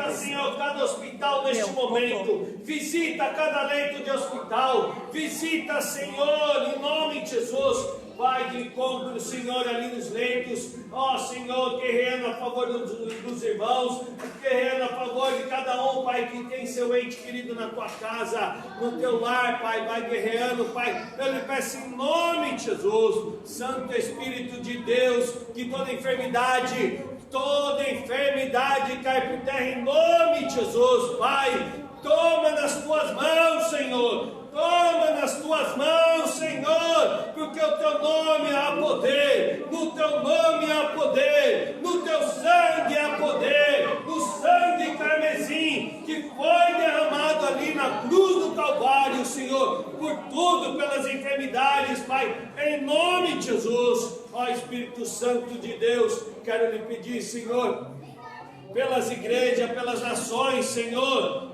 Visita, Senhor, cada hospital neste momento. Visita cada leito de hospital. Visita, Senhor, em nome de Jesus. Vai de encontro, Senhor, ali nos leitos. Ó, Senhor, guerreando a favor dos irmãos, guerreando a favor de cada um, Pai, que tem seu ente querido na tua casa, no teu lar, Pai. Vai guerreando, Pai. Eu lhe peço em nome de Jesus, Santo Espírito de Deus, que toda enfermidade cai por terra em nome de Jesus, Pai. Toma nas tuas mãos, Senhor. Toma nas tuas mãos, Senhor, porque o teu nome há poder, no teu nome há poder, no teu sangue há poder, no sangue carmesim que foi derramado ali na cruz do Calvário, Senhor, por tudo, pelas enfermidades, Pai, em nome de Jesus. Ó Espírito Santo de Deus, quero lhe pedir, Senhor, pelas igrejas, pelas nações, Senhor,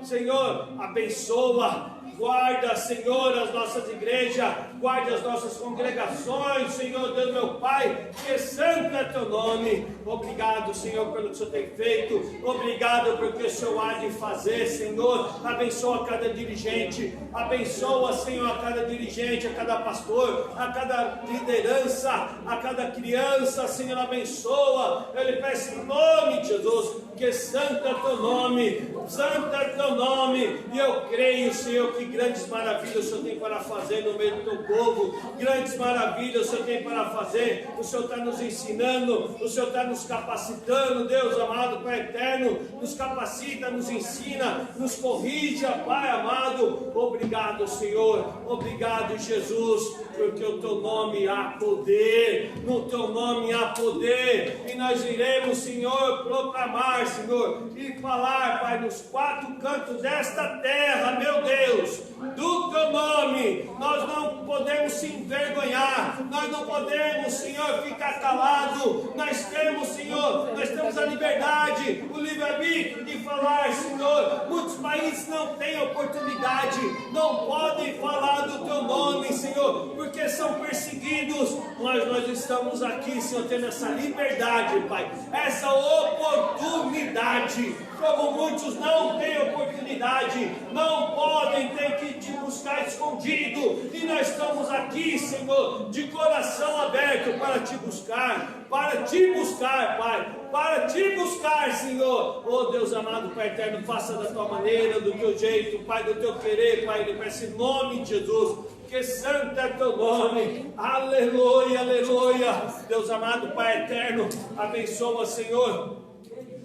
abençoa. Guarda, Senhor, as nossas igrejas, guarda as nossas congregações, Senhor, Deus meu Pai, que santo é teu nome. Obrigado, Senhor, pelo que o Senhor tem feito, obrigado pelo que o Senhor há de fazer, Senhor. Abençoa cada dirigente, abençoa, Senhor, a cada dirigente, a cada pastor, a cada liderança, a cada criança, Senhor, abençoa. Eu lhe peço em nome de Jesus, que santo é teu nome, santo é teu nome, e eu creio, Senhor, que grandes maravilhas o Senhor tem para fazer no meio do teu povo, grandes maravilhas o Senhor tem para fazer. O Senhor está nos ensinando, o Senhor está nos capacitando, Deus amado, Pai eterno, nos capacita, nos ensina, nos corrige, Pai amado. Obrigado, Senhor, obrigado, Jesus, porque o teu nome há poder, no teu nome há poder, e nós iremos, Senhor, proclamar, Senhor, e falar, Pai, nos quatro cantos desta terra, meu Deus, do teu nome. Nós não podemos se envergonhar, nós não podemos, Senhor, ficar calado. Nós temos, Senhor, nós temos a liberdade, o livre-arbítrio de falar, Senhor. Muitos países não têm oportunidade, não podem falar do teu nome, Senhor, porque são perseguidos, mas nós estamos aqui, Senhor, tendo essa liberdade, Pai, essa oportunidade. Como muitos não têm oportunidade, não podem, ter que te buscar escondido, e nós estamos aqui, Senhor, de coração aberto para te buscar, Pai, para te buscar, Senhor. Oh Deus amado, Pai eterno, faça da tua maneira, do teu jeito, Pai, do teu querer, Pai, nesse nome de Jesus. Que santo é teu nome, aleluia, aleluia. Deus amado, Pai eterno, abençoa, Senhor,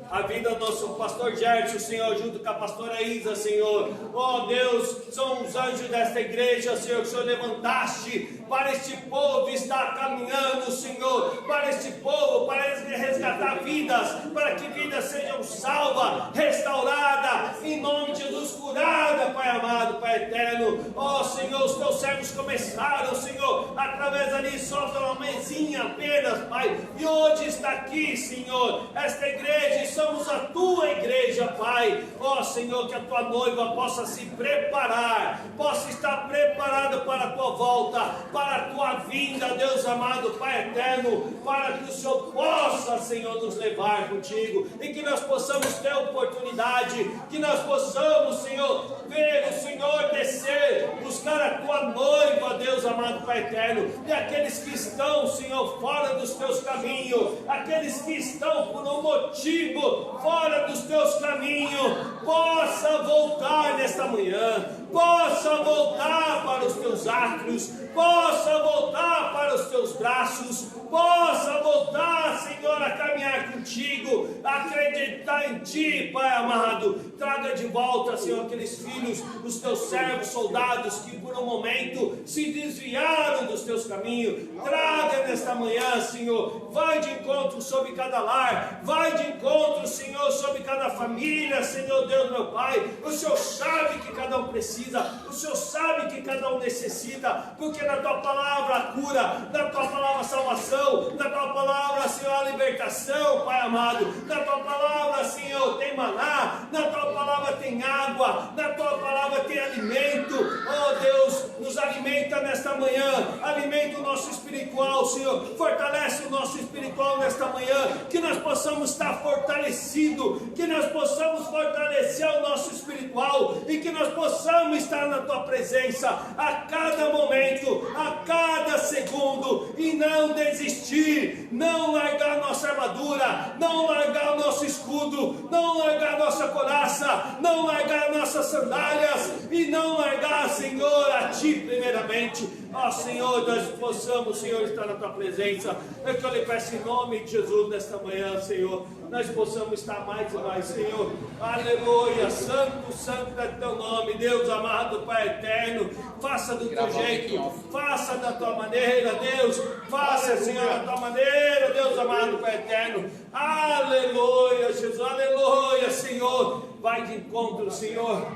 a vida do nosso pastor Gerson, Senhor, junto com a pastora Isa, Senhor. Oh Deus, são os anjos desta igreja, Senhor, que o Senhor levantaste para este povo estar caminhando, Senhor, para este povo, para resgatar vidas, para que vidas sejam salvas, restauradas, em nome de Jesus, curada, Pai amado, Pai eterno. Oh Senhor, os teus servos começaram, Senhor, através ali só de uma mesinha apenas, Pai, e hoje está aqui, Senhor, esta igreja, e somos a tua igreja, Pai. Oh Senhor, que a tua noiva possa se preparar, possa estar preparada para a tua volta, para a tua vinda, Deus amado, Pai eterno, para que o Senhor possa, Senhor, nos levar contigo, e que nós possamos ter oportunidade, que nós possamos, Senhor, ver o Senhor descer, buscar a tua noiva, Deus amado, Pai eterno, e aqueles que estão, Senhor, fora dos teus caminhos, aqueles que estão por um motivo fora dos teus caminhos, possa voltar nesta manhã, possa voltar para os teus átrios, possa voltar para os teus braços, possa voltar, Senhor, a caminhar contigo, a acreditar em ti, Pai amado. Traga de volta, Senhor, aqueles filhos dos teus servos, soldados, que por um momento se desviaram dos teus caminhos. Traga nesta manhã, Senhor, vai de encontro sobre cada lar, vai de encontro, Senhor, sobre cada família, Senhor Deus meu Pai. O Senhor sabe que cada um precisa, o Senhor sabe que cada um necessita, porque na tua palavra a cura, na tua palavra a salvação, na tua palavra, Senhor, a libertação, Pai amado, na tua palavra, Senhor, tem maná, na tua palavra tem tem água, na tua palavra tem alimento. Oh Deus, nos alimenta nesta manhã, alimenta o nosso espiritual, Senhor, fortalece o nosso espiritual nesta manhã, que nós possamos estar fortalecidos, que nós possamos fortalecer o nosso espiritual e que nós possamos estar na tua presença a cada momento, a cada segundo, e não desistir, não largar nossa armadura, não largar o nosso escudo, não largar nossa couraça, não largar nossas sandálias e não largar, Senhor, a Ti primeiramente. Ó Senhor, nós possamos, Senhor, estar na Tua presença. É que eu lhe peço em nome de Jesus nesta manhã, Senhor, nós possamos estar mais e mais, Senhor. Aleluia, santo, santo é Teu nome, Deus amado, Pai eterno. Faça do Teu jeito, faça da Tua maneira, Deus. Faça, Senhor, da Tua maneira, Deus amado, Pai eterno. Aleluia, Jesus, aleluia, Senhor. Vai de encontro, Senhor.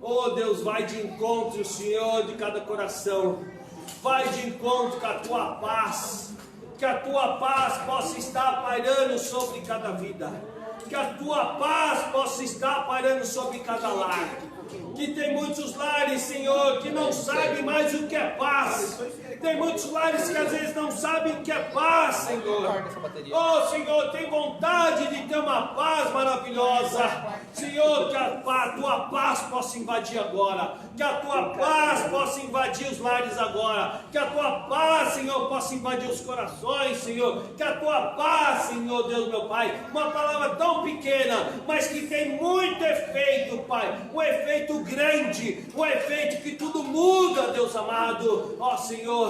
Oh Deus, vai de encontro, Senhor, de cada coração. Vai de encontro com a Tua paz. Que a Tua paz possa estar pairando sobre cada vida. Que a Tua paz possa estar pairando sobre cada lar. Que tem muitos lares, Senhor, que não sabem mais o que é paz. Tem muitos lares que às vezes não sabem o que é paz, Senhor. Oh Senhor, tem vontade de ter uma paz maravilhosa. Senhor, que a Tua paz possa invadir agora. Que a Tua paz possa invadir os lares agora. Que a Tua paz, Senhor, possa invadir os corações, Senhor. Que a Tua paz, Senhor, Deus meu Pai, uma palavra tão pequena, mas que tem muito efeito, Pai. Um efeito grande, um efeito que tudo muda, Deus amado. Ó Senhor,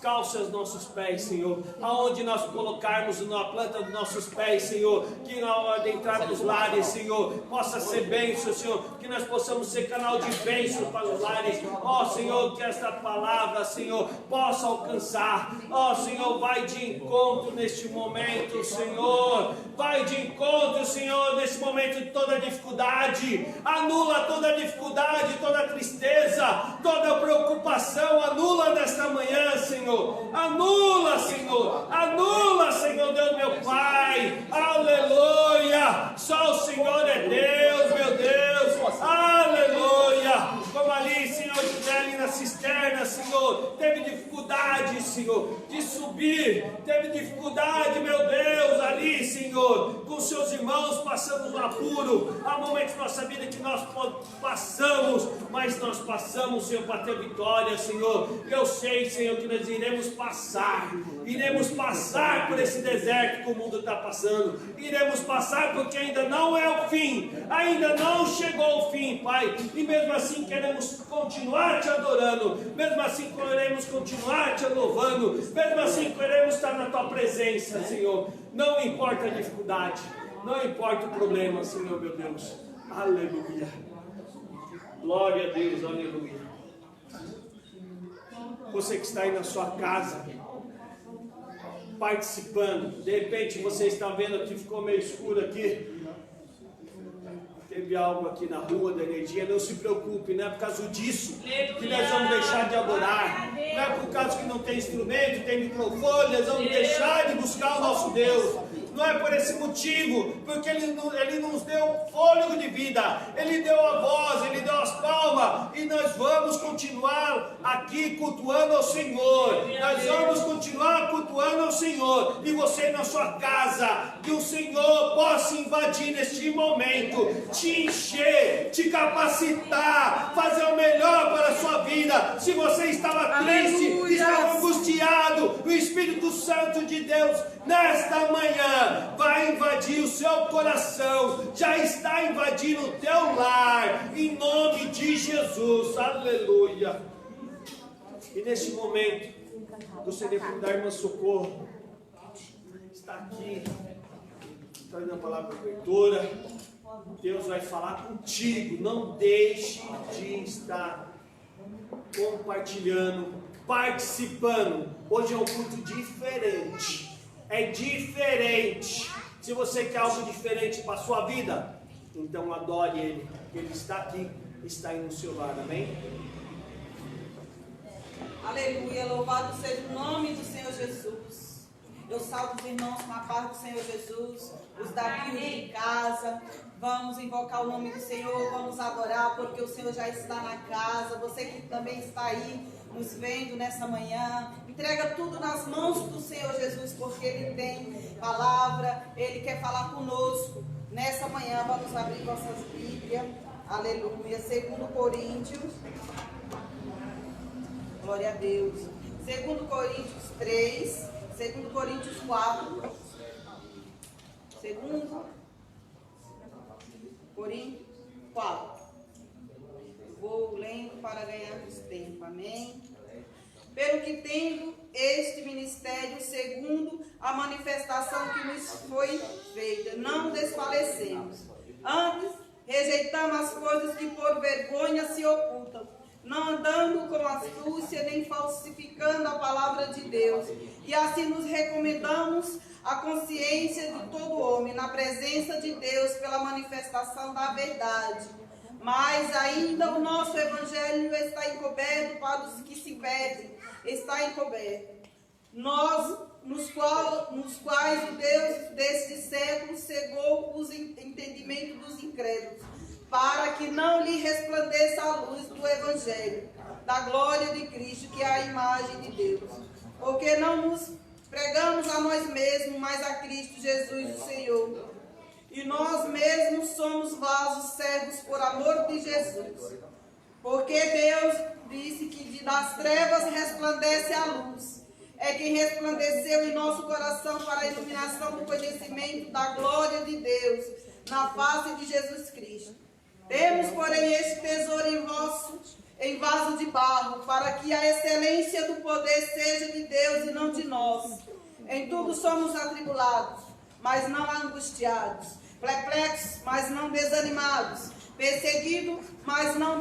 calça os nossos pés, Senhor, aonde nós colocarmos na planta dos nossos pés, Senhor, que na hora de entrar nos lares, Senhor, possa ser bênção, Senhor, que nós possamos ser canal de bênção para os lares. Ó Senhor, que esta palavra, Senhor, possa alcançar. Ó Senhor, vai de encontro neste momento, Senhor, vai de encontro, Senhor, nesse momento de toda dificuldade. Anula toda dificuldade, toda tristeza, toda preocupação, anula nesta manhã, Senhor. Anula, Senhor. Anula, Senhor, Deus meu Pai. Aleluia. Só o Senhor é Deus, meu Deus. Aleluia. Como ali, Senhor, José ali na cisterna, Senhor, teve dificuldade, Senhor, de subir. Teve dificuldade, meu Deus, ali, Senhor, com seus irmãos, passando um apuro. Há momentos na nossa vida que nós passamos, mas nós passamos, Senhor, para ter vitória, Senhor. Eu sei, Senhor, que nós iremos passar por esse deserto que o mundo está passando. Iremos passar porque ainda não é o fim, ainda não chegou o fim, Pai. E mesmo assim queremos continuar Te adorando, mesmo assim queremos continuar Te louvando, mesmo assim queremos estar na Tua presença, Senhor. Não importa a dificuldade, não importa o problema, Senhor, meu Deus. Aleluia. Glória a Deus, aleluia. Você que está aí na sua casa, participando, de repente você está vendo que ficou meio escuro aqui, teve algo aqui na rua da energia, não se preocupe, não é por causa disso que nós vamos deixar de adorar, não é por causa que não tem instrumento, tem microfone, nós vamos deixar de buscar o nosso Deus. Não é por esse motivo, porque Ele nos deu fôlego de vida, Ele deu a voz, Ele deu as palmas, e nós vamos continuar aqui cultuando ao Senhor, nós vamos continuar cultuando ao Senhor, e você na sua casa, que o Senhor possa invadir neste momento, te encher, te capacitar, fazer o melhor para a sua vida. Se você estava triste, estava angustiado, o Espírito Santo de Deus, nesta manhã, vai invadir o seu coração, já está invadindo o teu lar, em nome de Jesus, aleluia. E neste momento, gostaria da irmã Socorro, está aqui, trazendo a palavra da leitura. Deus vai falar contigo, não deixe de estar compartilhando, participando. Hoje é um culto diferente. É diferente. Se você quer algo diferente para a sua vida, então adore Ele. Ele está aqui, está aí no seu lar, amém? Aleluia, louvado seja o nome do Senhor Jesus. Eu salvo os irmãos com a paz do Senhor Jesus, os daqui de casa. Vamos invocar o nome do Senhor, vamos adorar, porque o Senhor já está na casa. Você que também está aí nos vendo nessa manhã, entrega tudo nas mãos do Senhor Jesus, porque Ele tem palavra, Ele quer falar conosco. Nessa manhã vamos abrir nossas Bíblias, aleluia, 2 Coríntios, glória a Deus, 2 Coríntios 3, 2 Coríntios 4, 2 Coríntios 4. Vou lendo para ganharmos tempo, amém? Pelo que tendo este ministério segundo a manifestação que nos foi feita, não desfalecemos. Antes, rejeitamos as coisas que por vergonha se ocultam, não andando com astúcia nem falsificando a palavra de Deus. E assim nos recomendamos a consciência de todo homem na presença de Deus pela manifestação da verdade. Mas ainda o nosso evangelho está encoberto para os que se perdem, está encoberto. Nós, nos quais o Deus deste século cegou os entendimentos dos incrédulos, para que não lhe resplandeça a luz do evangelho, da glória de Cristo, que é a imagem de Deus. Porque não nos pregamos a nós mesmos, mas a Cristo Jesus, o Senhor. E nós mesmos somos vasos servos por amor de Jesus. Porque Deus disse que das trevas resplandece a luz. É quem resplandeceu em nosso coração para a iluminação do conhecimento da glória de Deus, na face de Jesus Cristo. Temos, porém, este tesouro em vaso de barro, para que a excelência do poder seja de Deus e não de nós. Em tudo somos atribulados, mas não angustiados, perplexos, mas não desanimados, perseguidos, mas não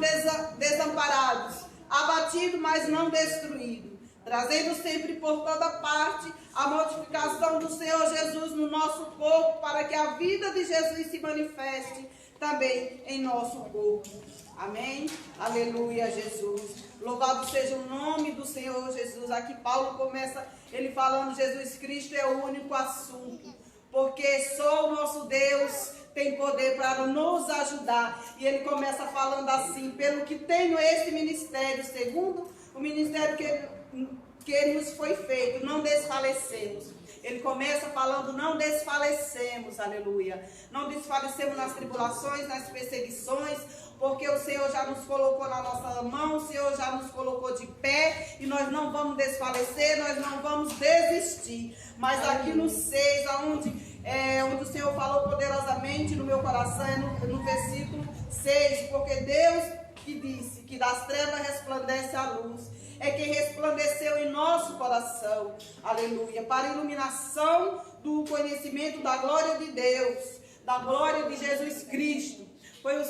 desamparados, abatidos, mas não destruídos, trazendo sempre por toda parte a mortificação do Senhor Jesus no nosso corpo, para que a vida de Jesus se manifeste também em nosso corpo. Amém? Aleluia, Jesus. Louvado seja o nome do Senhor Jesus. Aqui Paulo começa ele falando: Jesus Cristo é o único assunto, porque só o nosso Deus tem poder para nos ajudar. E ele começa falando assim: pelo que tenho esse ministério, segundo o ministério que nos foi feito, não desfalecemos. Ele começa falando: não desfalecemos, aleluia. Não desfalecemos nas tribulações, nas perseguições, porque o Senhor já nos colocou na nossa mão, o Senhor já nos colocou de pé, e nós não vamos desfalecer, nós não vamos desistir. Mas aqui no 6, onde o Senhor falou poderosamente no meu coração, é no versículo 6, porque Deus que disse que das trevas resplandece a luz, é quem resplandeceu em nosso coração, aleluia, para a iluminação do conhecimento da glória de Deus, da glória de Jesus Cristo.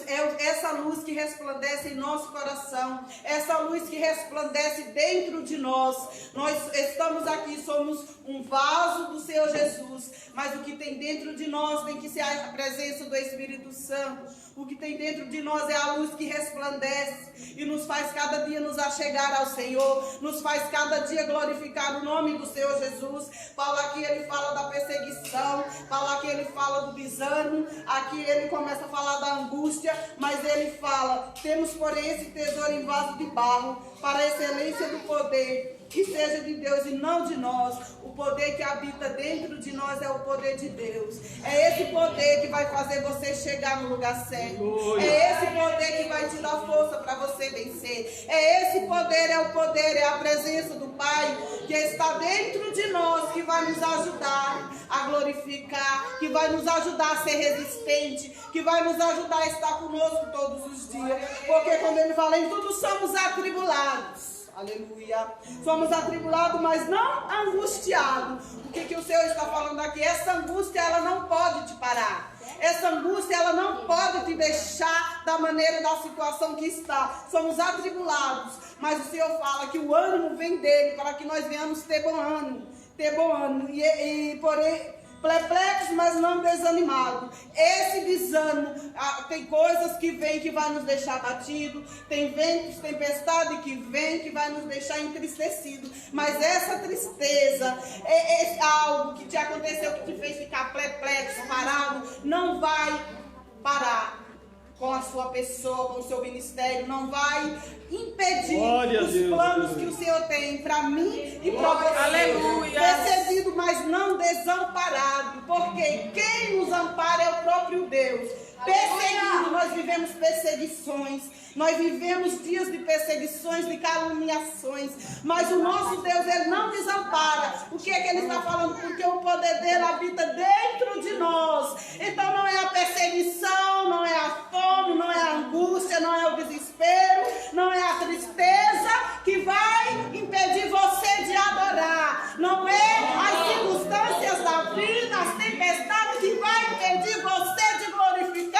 É essa luz que resplandece em nosso coração, essa luz que resplandece dentro de nós. Nós estamos aqui, somos um vaso do Senhor Jesus, mas o que tem dentro de nós tem que ser a presença do Espírito Santo. O que tem dentro de nós é a luz que resplandece e nos faz cada dia nos achegar ao Senhor, nos faz cada dia glorificar o nome do Senhor Jesus. Paulo aqui ele fala da perseguição, Paulo aqui ele fala do desânimo, aqui ele começa a falar da angústia, mas ele fala: temos porém esse tesouro em vaso de barro, para a excelência do poder que seja de Deus e não de nós. O poder que habita dentro de nós é o poder de Deus. É esse poder que vai fazer você chegar no lugar certo. É esse poder que vai te dar força para você vencer. É esse poder, é a presença do Pai que está dentro de nós, que vai nos ajudar a glorificar, que vai nos ajudar a ser resistente, que vai nos ajudar a estar conosco todos os dias. Porque quando ele fala em tudo somos atribulados, aleluia, somos atribulados, mas não angustiados. O que o Senhor está falando aqui? Essa angústia, ela não pode te parar. Essa angústia, ela não pode te deixar da maneira, da situação que está. Somos atribulados, mas o Senhor fala que o ânimo vem dele, para que nós venhamos ter bom ânimo. Porém, perplexos, mas não desanimados. Esse desânimo, tem coisas que vêm que vai nos deixar abatido, tem ventos, tempestade que vem que vai nos deixar entristecido. Mas essa tristeza é algo que te aconteceu, que te fez ficar perplexo, parado, não vai parar com a sua pessoa, com o seu ministério, não vai impedir os planos que o Senhor tem para mim e para você. Aleluia. Perseguido, mas não desamparado, porque quem nos ampara é o próprio Deus. Perseguido, nós vivemos perseguições, nós vivemos dias de perseguições, de caluniações, mas o nosso Deus, Ele não desampara. O que é que Ele está falando? Porque o poder dele habita dentro de nós. Então não é a perseguição, não é a fome, não é a angústia, não é o desespero, não é a tristeza que vai impedir você de adorar. Não é as circunstâncias da vida, as tempestades que vai impedir você de glorificar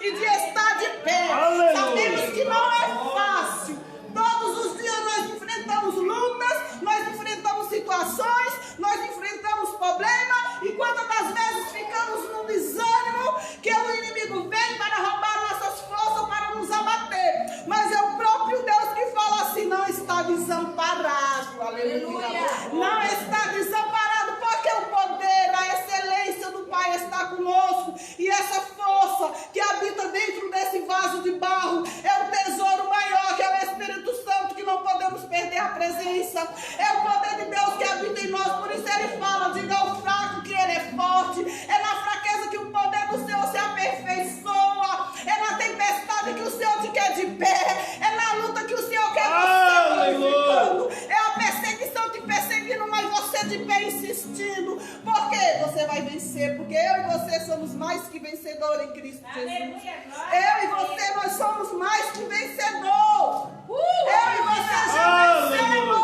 e de estar de pé. Aleluia. Sabemos que não é fácil. Todos os dias nós enfrentamos lutas, nós enfrentamos situações, nós enfrentamos problemas, e quantas das vezes ficamos num desânimo que o inimigo vem para roubar nossas forças, para nos abater. Mas é o próprio Deus que fala assim: não está desamparado. Aleluia. Não está desamparado, porque o poder, a excelência do Pai está conosco, e essa força que habita dentro desse vaso de barro é o tesouro maior, que é o Espírito Santo, que não podemos perder a presença. É o poder de Deus que habita em nós. Por isso Ele fala: diga ao fraco que ele é forte. É na fraqueza que o poder do Senhor se aperfeiçoa. É na tempestade que o Senhor te quer de pé. É na luta que o Senhor quer você glorificando. É a perseguição te perseguindo, mas você de pé insistindo. Porque você vai vencer. Porque eu e você somos mais que vencedores em Cristo Jesus. Eu e você, nós somos mais que vencedores. Eu e você já vencemos.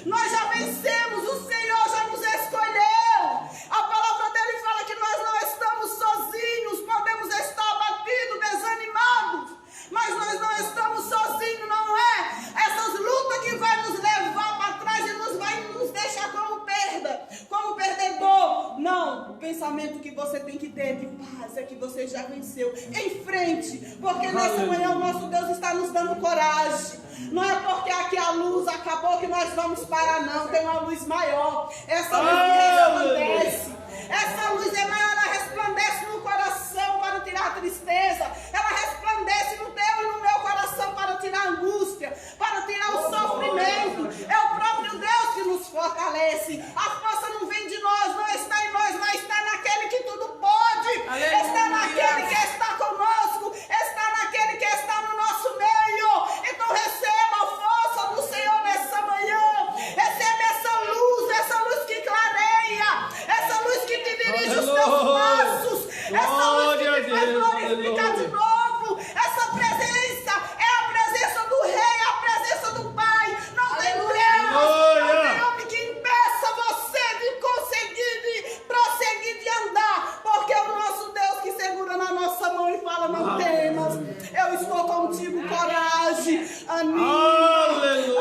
Nós já vencemos. O Senhor já nos escolheu. A palavra dele fala que nós não estamos sozinhos. Podemos estar abatidos, desanimados, mas nós não estamos sozinhos, não é? Essas lutas que vai nos levar para trás e vai nos deixar como perda, como perdedor. Não, o pensamento que você tem que ter de paz é que você já venceu. Em frente, porque nessa manhã o nosso Deus está nos dando coragem. Não é porque aqui a luz acabou que nós vamos parar, não. Tem uma luz maior. Essa luz resplandece. Essa luz é maior, ela resplandece no coração para tirar a tristeza. Ela resplandece no teu e no meu coração para tirar a angústia, para tirar o sofrimento. É o próprio Deus que nos fortalece. A força não vem de nós, não está em nós, mas está naquele que tudo pode. Aleluia. Está naquele que está conosco. Está naquele que está no nosso meio. Então receba a força do Senhor nessa manhã. Receba essa luz que clareia, essa luz que te dirige os teus passos, essa luz que te faz glorificar de novo. Essa presença é a presença do Rei, a presença do Pai. Não tem trevas, não tem homem que impeça você de conseguir, de prosseguir, de andar, porque é o nosso Deus que segura na nossa mão e fala: não temas, eu estou contigo, coragem, anima,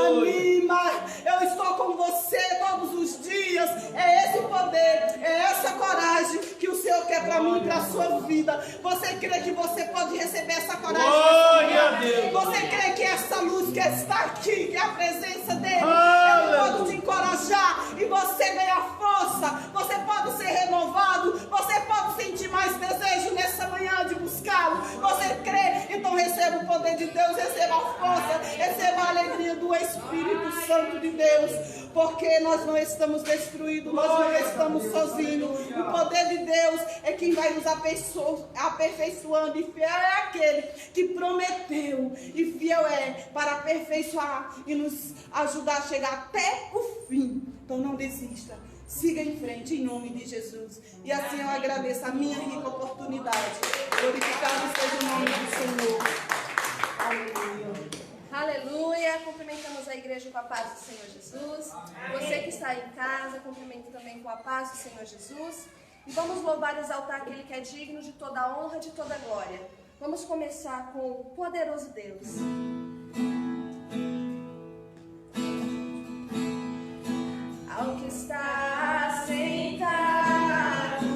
eu estou com você todos os dias. É esse poder, é essa coragem que o Senhor quer para mim e para a sua vida. Você crê que você pode receber essa coragem? Glória a Deus. Você crê que essa luz que está aqui, que é a presença dele, ele pode te encorajar e você ganhar força, você pode ser renovado, você pode sentir mais desejo nessa manhã de buscá-lo. Você crê? Então receba o poder de Deus, receba a força, receba a alegria do Espírito Santo de Deus, porque nós não estamos destruídos, nós não estamos sozinhos. O poder de Deus é quem vai nos aperfeiçoando, e fiel é aquele que prometeu, e fiel é para aperfeiçoar e nos ajudar a chegar até o fim. Então não desista, siga em frente em nome de Jesus. E assim eu agradeço a minha rica oportunidade. Glorificado seja o nome do Senhor. Aleluia. Aleluia, cumprimentamos a igreja com a paz do Senhor Jesus. Você que está em casa, cumprimento também com a paz do Senhor Jesus. E vamos louvar e exaltar aquele que é digno de toda a honra, de toda a glória. Vamos começar com o poderoso Deus. Ao que está sentado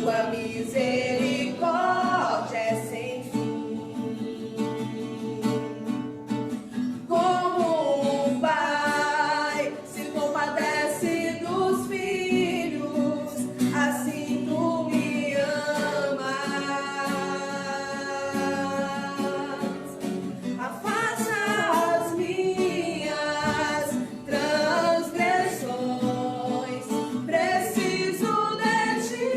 tua misericórdia é sem fim. Como um pai se compadece dos filhos, assim tu me amas. Afasta as minhas transgressões, preciso de ti.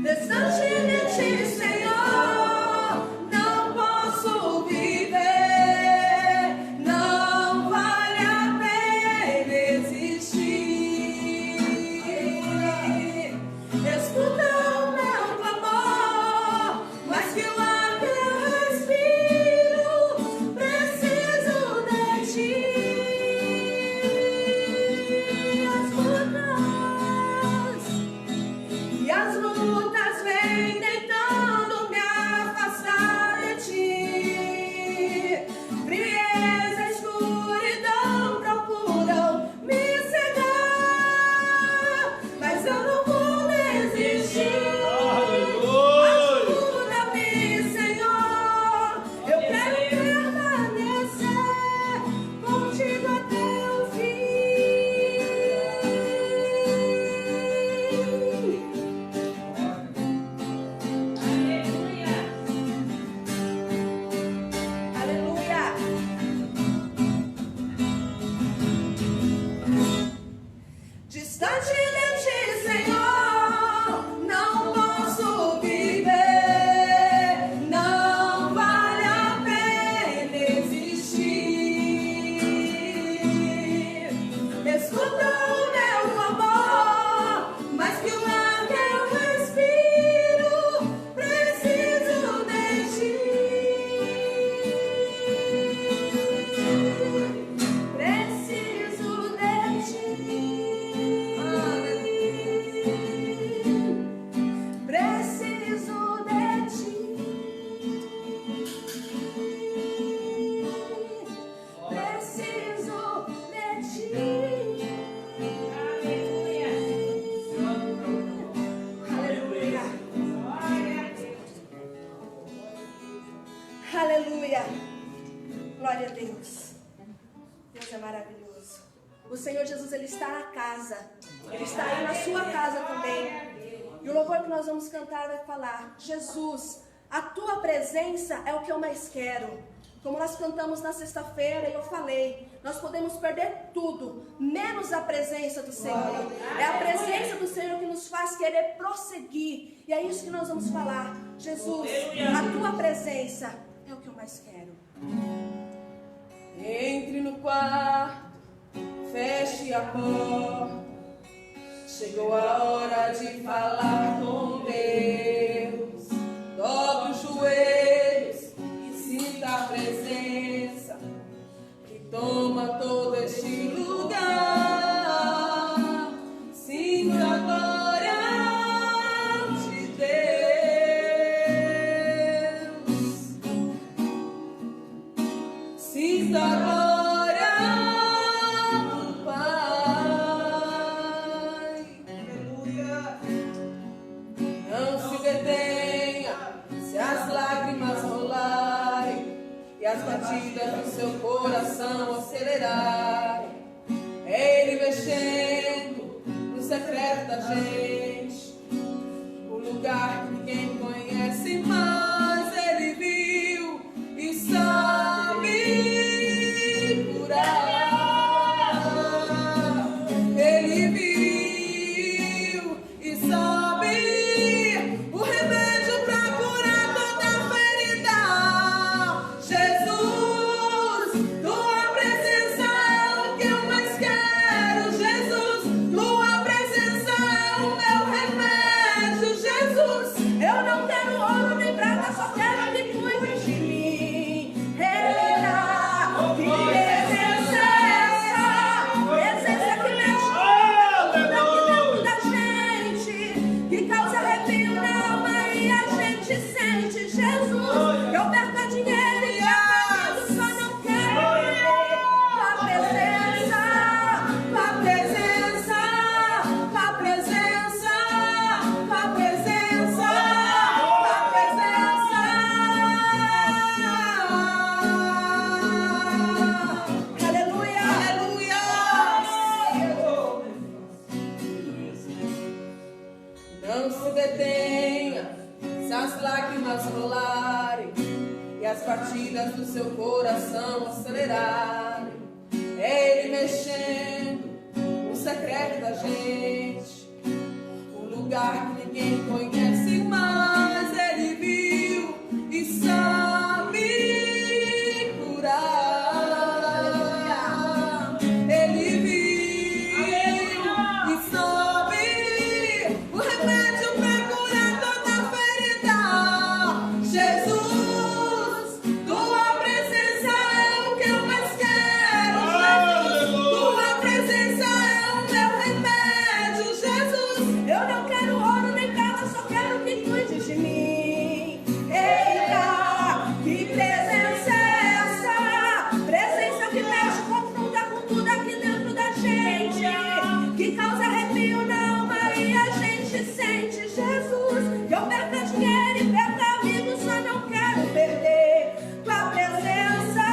Distante de ti, Senhor, não posso viver, não vale a pena existir. Escuta o meu clamor, mas que o ar que eu respiro, preciso de ti. As lutas vêm tentando me afastar de ti. Frieza, escuridão procuram me cegar, mas eu não vou desistir. Ajuda-me, Senhor, eu quero permanecer contigo até o fim. Aleluia. Distante de ti, Senhor, não posso viver, não vale a pena existir. Escuta o meu clamor, mas que o ar que eu respiro, preciso de ti. Preciso de ti. Preciso de ti. Preciso de ti. Aleluia. Aleluia. Glória a Deus. Deus é maravilhoso. O Senhor Jesus, Ele está na casa. Ele está aí na sua casa também. E o louvor que nós vamos cantar vai falar: Jesus, a tua presença é o que eu mais quero. Como nós cantamos na sexta-feira e eu falei, nós podemos perder tudo, menos a presença do Senhor. É a presença do Senhor que nos faz querer prosseguir. E é isso que nós vamos falar. Jesus, a tua presença é o que eu mais quero. Entre no quarto, feche a porta. Chegou a hora de falar com Deus. Dobre os joelhos e sinta a presença que toma todo este lugar. Sinta a glória de Deus. Sinta a glória do Pai. Aleluia. Não se detenha se as lágrimas rolarem e as batidas do seu coração acelerarem. É Ele mexendo no secreto da gente, o lugar que ninguém conhece, mas Ele viu e sabe curar. Ele viu e sabe o remédio para curar toda ferida. Jesus, tua presença é o que eu mais quero. Jesus, tua presença é o meu remédio. Jesus, eu não quero ouro nem prata, só quero que cuide de mim. Eita, que presença é essa? Presença que mexe. não se detenha, se as lágrimas rolarem e as batidas do seu coração acelerarem. É Ele mexendo no secreto da gente, um lugar que ninguém conhece, mas Ele viu e sabe curar. Ele viu e sabe o remédio pra curar toda ferida. Jesus, tua presença é o que eu mais quero. Jesus, tua presença é o meu remédio. Jesus, eu não quero ouro nem prata, só quero que cuide de mim. Eita, que presença é essa? Presença que mexe, confronta com tudo aqui dentro da gente, que causa arrepio na alma e a gente sente. Jesus, que eu perca dinheiro e perca amigos, só não quero perder tua presença.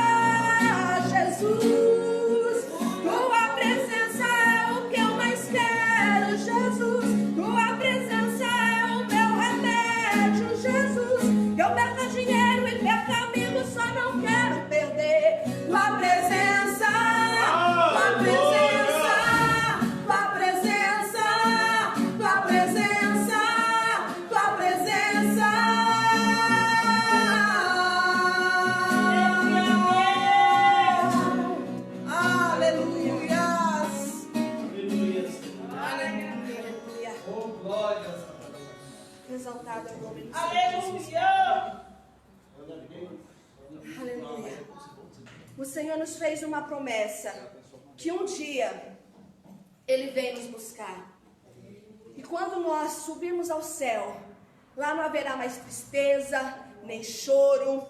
Jesus, tua presença é o que eu mais quero. Jesus, tua presença é o meu remédio. Jesus, que eu perca dinheiro e perca amigos, só não quero perder tua presença. Tua presença, tua presença, tua presença, tua presença. Aleluias. Aleluia. Oh, glórias. Exaltado é o nome do Senhor. Aleluia. Aleluia. O Senhor nos fez uma promessa que um dia Ele vem nos buscar. E quando nós subirmos ao céu, lá não haverá mais tristeza, nem choro.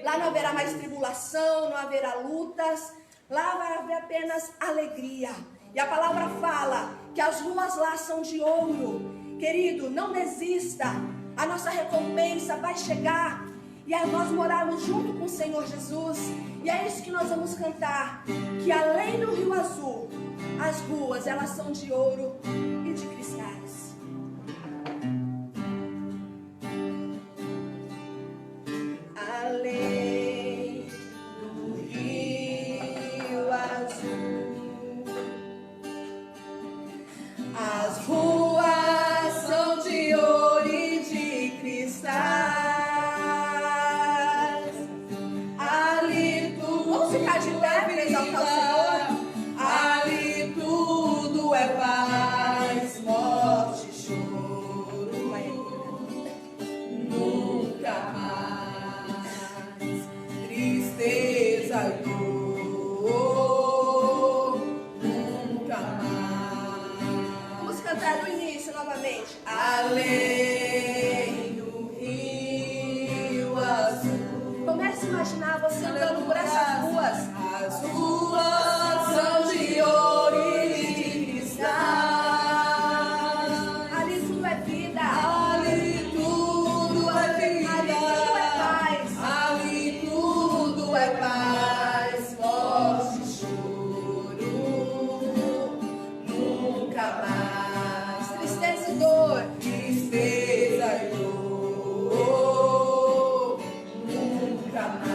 Lá não haverá mais tribulação, não haverá lutas. Lá vai haver apenas alegria. E a palavra fala que as ruas lá são de ouro. Querido, não desista. A nossa recompensa vai chegar. E aí nós morarmos junto com o Senhor Jesus. E é isso que nós vamos cantar. Que além do Rio Azul, as ruas elas são de ouro e de cristais. Além do Rio Azul, as ruas são de ouro e de cristais. Ali tudo, vamos ficar de pé para exaltar o Senhor. Ali tudo é paz, morte e choro. Nunca mais tristeza e dor. Nunca mais. Vamos cantar do início novamente. Além do Rio Azul. Comece a imaginar você andando por essas ruas. As ruas são de ouro e de cristais. Ali tudo é vida. Ali tudo é vida. Ali tudo é paz. Ali tudo é paz. Morte e choro. Nunca mais. Tristeza e dor. Tristeza e dor. Nunca mais.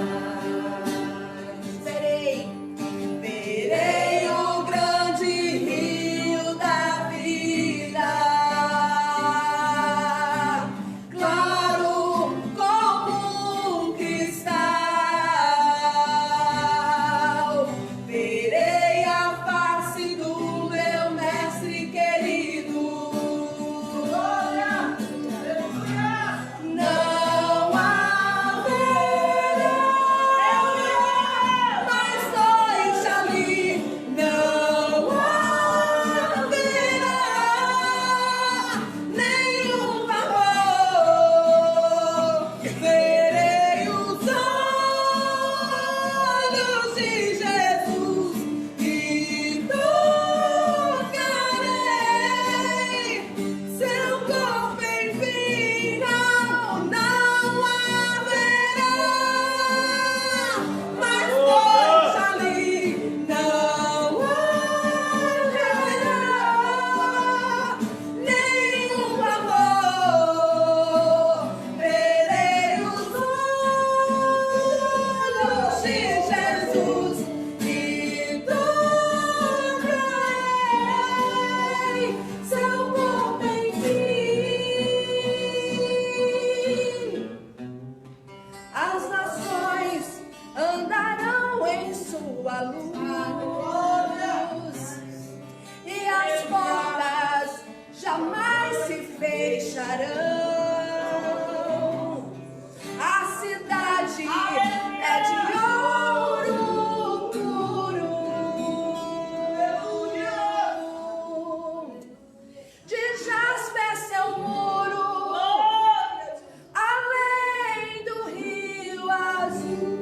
adorarão. A cidade é de ouro puro, de jaspe é seu muro, além do rio azul.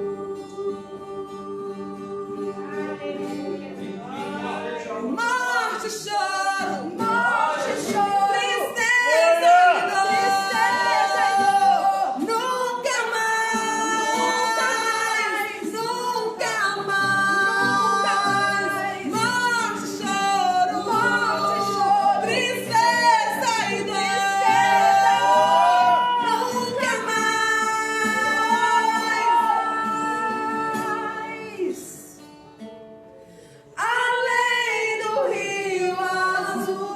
Morte, choro, tristeza e dor, nunca mais, nunca mais. Morte, choro, tristeza e dor, nunca mais. Além do rio azul.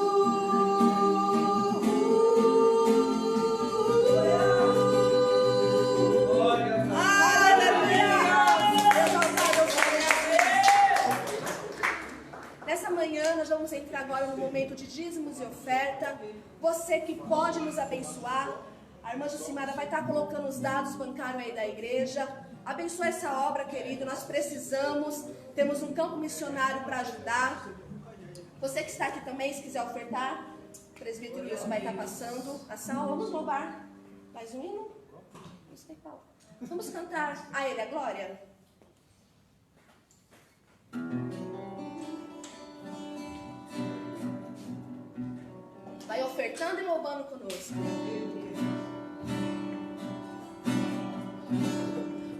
Nessa manhã nós vamos entrar agora no momento de dízimos e oferta. Você que pode nos abençoar, a irmã Jucimara vai estar colocando os dados bancários aí da igreja. Abençoa essa obra, querido, nós precisamos. Temos um campo missionário para ajudar. Você que está aqui também, se quiser ofertar, o presbítero Wilson vai estar passando a sala. Vamos louvar mais um hino? Não sei qual. Vamos cantar a Ele a glória? Vai ofertando e louvando conosco.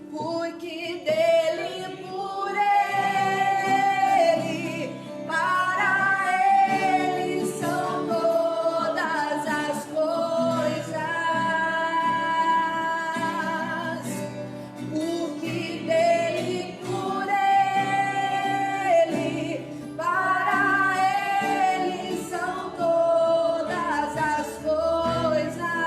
Porque dele, por ele, para ele são todas as coisas. Porque dele, por ele, para ele são todas as coisas.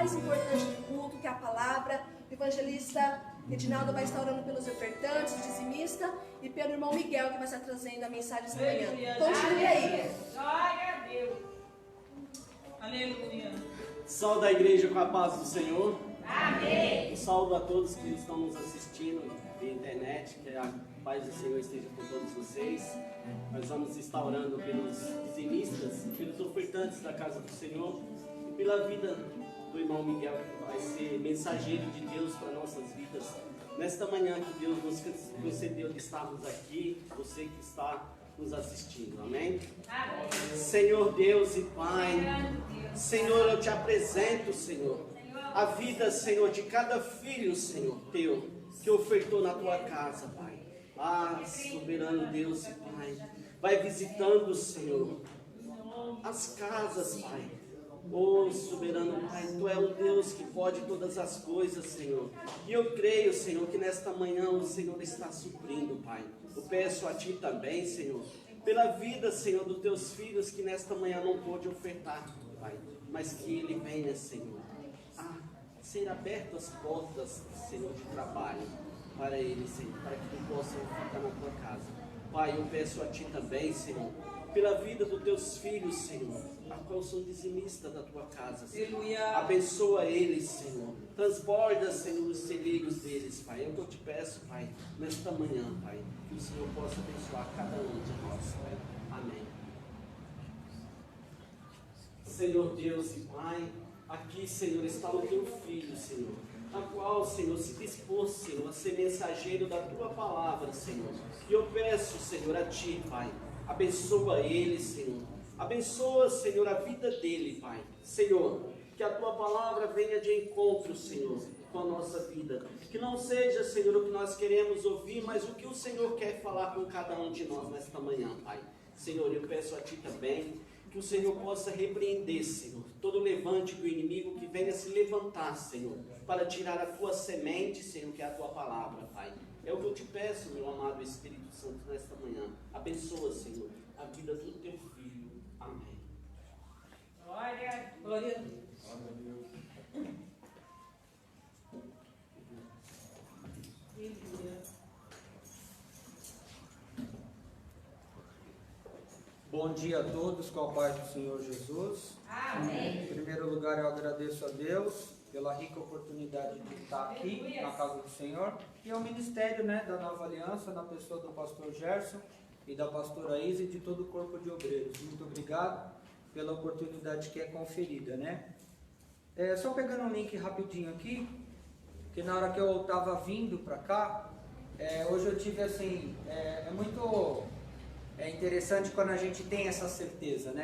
mais importante do culto, que é a palavra. O evangelista Edinaldo vai estar orando pelos ofertantes, dizimistas, e pelo irmão Miguel, que vai estar trazendo a mensagem esta manhã. Continue aí. Glória a Deus. Aleluia. Saúde a igreja com a paz do Senhor. Amém. Um saúdo a todos que estão nos assistindo via internet. Que a paz do Senhor esteja com todos vocês. Nós vamos estar orando pelos dizimistas, pelos ofertantes da casa do Senhor e pela vida do irmão Miguel, que vai ser mensageiro de Deus para nossas vidas. Nesta manhã que Deus nos concedeu de estarmos aqui, você que está nos assistindo, amém? Amém. Senhor Deus e Pai, Senhor, eu te apresento, Senhor, a vida, Senhor, de cada filho, Senhor, teu, que ofertou na tua casa, Pai. Ah, soberano Deus e Pai, vai visitando, Senhor, as casas, Pai. Oh, soberano Pai, Tu é um Deus que pode todas as coisas, Senhor. E eu creio, Senhor, que nesta manhã o Senhor está suprindo, Pai. Eu peço a Ti também, Senhor, pela vida, Senhor, dos Teus filhos que nesta manhã não pôde ofertar, Pai. Mas que Ele venha, Senhor, a ser abertas as portas, Senhor, de trabalho para Ele, Senhor, para que Ele possa ficar na Tua casa. Pai, eu peço a Ti também, Senhor, pela vida dos Teus filhos, Senhor, a qual são dizimistas da Tua casa, Senhor. Aleluia. Abençoa eles, Senhor. Transborda, Senhor, os celeiros deles, Pai. É o que eu te peço, Pai, nesta manhã, Pai, que o Senhor possa abençoar cada um de nós, Pai. Amém. Senhor Deus e Pai, aqui, Senhor, está o Teu Filho, Senhor, a qual, Senhor, se dispôs, Senhor, a ser mensageiro da Tua palavra, Senhor. E eu peço, Senhor, a Ti, Pai, abençoa ele, Senhor. Abençoa, Senhor, a vida dele, Pai. Senhor, que a Tua palavra venha de encontro, Senhor, com a nossa vida. Que não seja, Senhor, o que nós queremos ouvir, mas o que o Senhor quer falar com cada um de nós nesta manhã, Pai. Senhor, eu peço a Ti também que o Senhor possa repreender, Senhor, todo levante do inimigo que venha se levantar, Senhor, para tirar a Tua semente, Senhor, que é a Tua palavra, Pai. É o que eu te peço, meu amado Espírito Santo, nesta manhã. Abençoa, Senhor, a vida do Teu Filho. Amém. Glória, glória a Deus. Bom dia a todos, com a paz do Senhor Jesus. Amém. Em primeiro lugar, eu agradeço a Deus pela rica oportunidade de estar aqui na casa do Senhor e ao ministério, da Nova Aliança, na pessoa do pastor Gerson e da pastora Isa e de todo o corpo de obreiros. Muito obrigado pela oportunidade que é conferida, Só pegando um link rapidinho aqui, que na hora que eu estava vindo para cá, hoje eu tive assim, é interessante quando a gente tem essa certeza,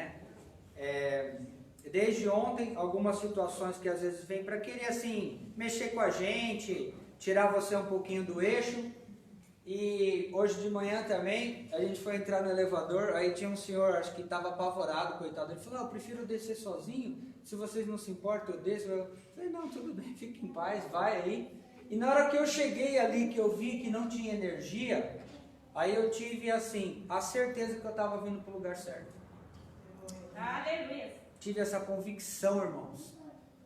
Desde ontem, algumas situações que às vezes vêm para querer assim, mexer com a gente, tirar você um pouquinho do eixo. E hoje de manhã também, a gente foi entrar no elevador, aí tinha um senhor, acho que estava apavorado, coitado. Ele falou, eu prefiro descer sozinho, se vocês não se importam, eu desço. Eu falei, não, tudo bem, fique em paz, vai aí. E na hora que eu cheguei ali, que eu vi que não tinha energia, aí eu tive assim, a certeza que eu estava vindo para o lugar certo. Aleluia. Tive essa convicção, irmãos,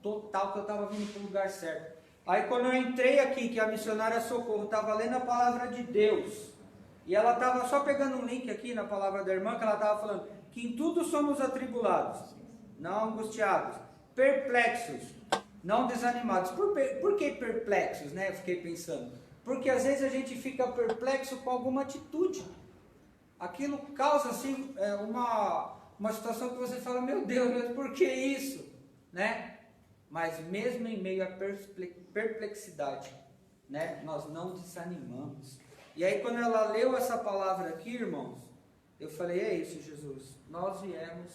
total, que eu estava vindo para o lugar certo. Aí quando eu entrei aqui, que a missionária Socorro estava lendo a palavra de Deus, e ela estava só pegando um link aqui na palavra da irmã, que ela estava falando que em tudo somos atribulados, não angustiados, perplexos, não desanimados. Por que perplexos, Eu fiquei pensando. Porque às vezes a gente fica perplexo com alguma atitude. Aquilo causa assim uma situação que você fala, meu Deus, mas por que isso? Mas mesmo em meio à perplexidade, nós não desanimamos. E aí quando ela leu essa palavra aqui, irmãos, eu falei, é isso, Jesus, nós viemos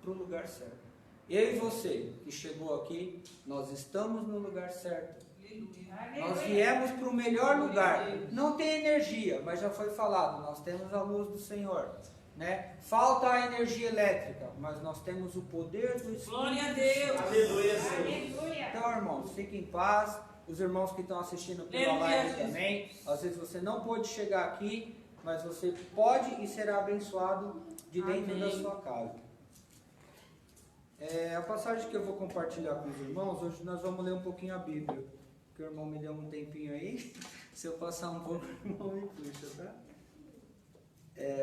para o lugar certo. Eu e você que chegou aqui, nós estamos no lugar certo. Nós viemos para o melhor lugar. Não tem energia, mas já foi falado, nós temos a luz do Senhor. Falta a energia elétrica, mas nós temos o poder do Espírito. Glória a Deus. Aleluia, Senhor. Aleluia. Então, irmãos, fiquem em paz. Os irmãos que estão assistindo pela live também. Às vezes você não pôde chegar aqui, mas você pode e será abençoado de dentro da sua casa. A passagem que eu vou compartilhar com os irmãos, hoje nós vamos ler um pouquinho a Bíblia. Porque o irmão me deu um tempinho aí. Se eu passar um pouco, o irmão me puxa, tá?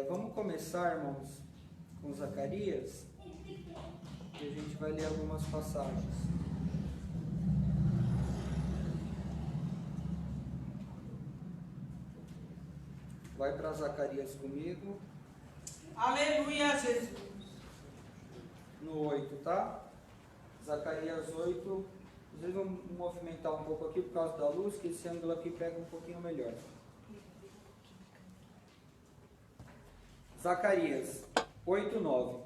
Vamos começar, irmãos, com Zacarias. E a gente vai ler algumas passagens. Vai para Zacarias comigo. Aleluia, Jesus. No 8, tá? Zacarias 8. Vocês vão movimentar um pouco aqui por causa da luz, que esse ângulo aqui pega um pouquinho melhor. Zacarias 8:9.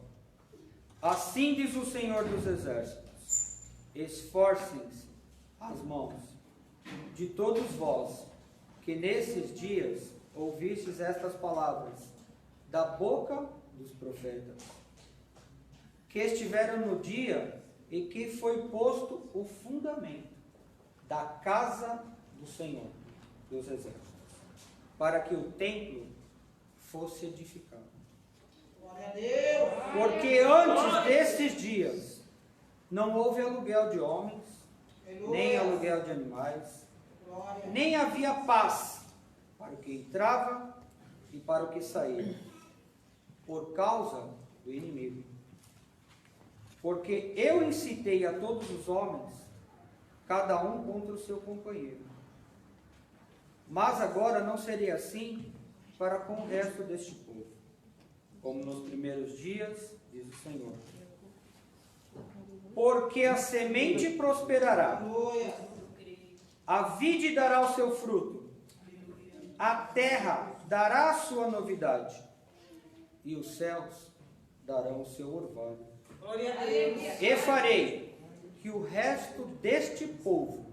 Assim diz o Senhor dos Exércitos: esforcem-se as mãos de todos vós, que nesses dias ouvistes estas palavras da boca dos profetas, que estiveram no dia e que foi posto o fundamento da casa do Senhor dos Exércitos, para que o templo fosse edificado. Glória a Deus. Porque antes desses dias não houve aluguel de homens, nem aluguel de animais, nem havia paz para o que entrava e para o que saía, por causa do inimigo. Porque eu incitei a todos os homens, cada um contra o seu companheiro. Mas agora não seria assim para com o resto deste povo, como nos primeiros dias, diz o Senhor. Porque a semente prosperará, a vide dará o seu fruto, a terra dará a sua novidade, e os céus darão o seu orvalho. Glória a Deus. E farei que o resto deste povo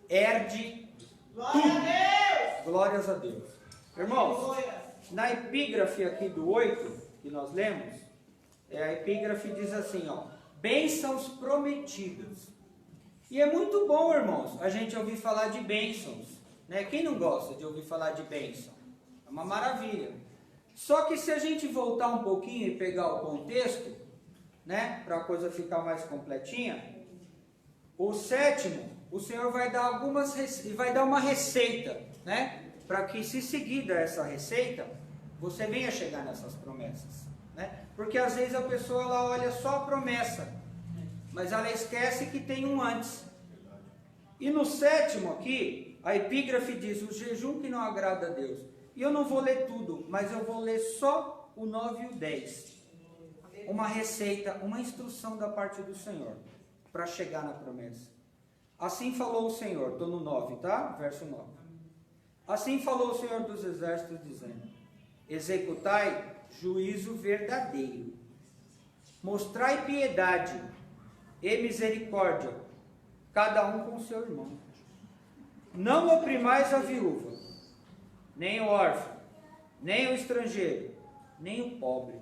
herde tudo. Glórias a Deus. Irmãos, na epígrafe aqui do 8, que nós lemos, a epígrafe diz assim, ó: bênçãos prometidas. E é muito bom, irmãos, a gente ouvir falar de bênçãos, né? Quem não gosta de ouvir falar de bênção? É uma maravilha. Só que se a gente voltar um pouquinho e pegar o contexto, né, para a coisa ficar mais completinha, o sétimo, o Senhor vai dar vai dar uma receita, né, para que, se seguida essa receita, você venha chegar nessas promessas, né? Porque às vezes a pessoa ela olha só a promessa, mas ela esquece que tem um antes. E no sétimo aqui, a epígrafe diz: o jejum que não agrada a Deus. E eu não vou ler tudo, mas eu vou ler só o 9 e o 10. Uma receita, uma instrução da parte do Senhor para chegar na promessa. Assim falou o Senhor, estou no 9, tá? Verso 9. Assim falou o Senhor dos Exércitos, dizendo: executai juízo verdadeiro, mostrai piedade e misericórdia, cada um com o seu irmão. Não oprimais a viúva, nem o órfão, nem o estrangeiro, nem o pobre,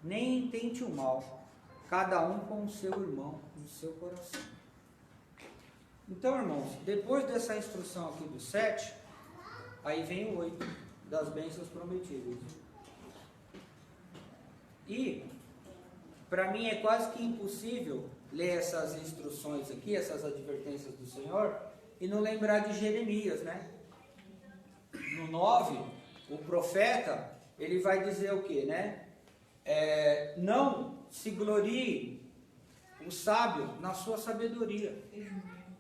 nem intente o mal, cada um com o seu irmão no seu coração. Então, irmãos, depois dessa instrução aqui do 7, aí vem o 8, das bênçãos prometidas. E, para mim, é quase que impossível ler essas instruções aqui, essas advertências do Senhor, e não lembrar de Jeremias, né? No 9, o profeta, ele vai dizer o quê, né? Não se glorie o sábio na sua sabedoria.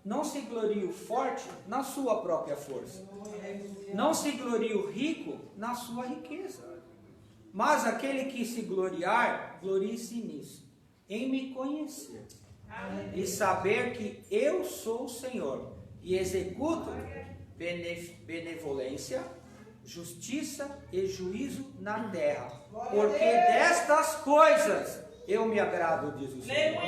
Não se glorie o forte na sua própria força. Não se glorie o rico na sua riqueza. Mas aquele que se gloriar, glorie-se nisso, em me conhecer. E saber que eu sou o Senhor, e executo benevolência, justiça e juízo na terra. Porque destas coisas eu me agrado, diz o Senhor.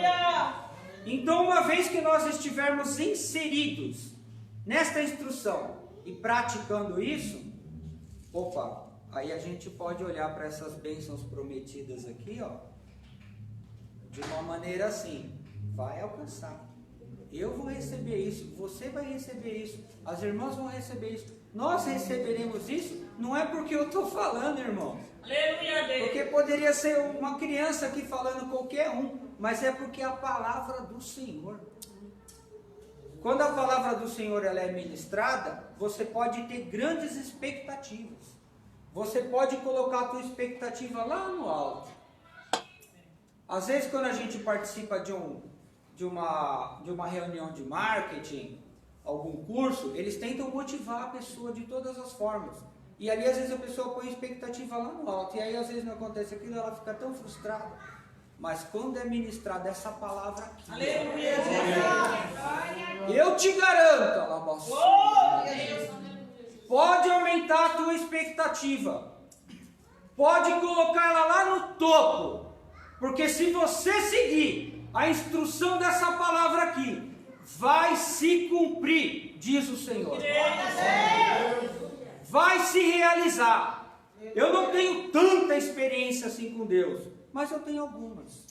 Então, uma vez que nós estivermos inseridos nesta instrução e praticando isso, aí a gente pode olhar para essas bênçãos prometidas aqui, ó, de uma maneira assim: vai alcançar. Eu vou receber isso, você vai receber isso, as irmãs vão receber isso. nós receberemos isso, não é porque eu estou falando, irmãos. Aleluia, Deus. Porque poderia ser uma criança aqui falando qualquer um, mas é porque é a palavra do Senhor. Quando a palavra do Senhor ela é ministrada, você pode ter grandes expectativas. Você pode colocar a tua expectativa lá no alto. Às vezes quando a gente participa de uma reunião de marketing, algum curso, eles tentam motivar a pessoa de todas as formas. E ali às vezes a pessoa põe expectativa lá no alto. E aí às vezes não acontece aquilo, ela fica tão frustrada. Mas quando é ministrada essa palavra aqui, Aleluia, eu te garanto, Alabaçu, pode aumentar a tua expectativa. Pode colocar ela lá no topo. Porque se você seguir a instrução dessa palavra aqui, vai se cumprir, diz o Senhor. Vai se realizar. Eu não tenho tanta experiência assim com Deus, mas eu tenho algumas.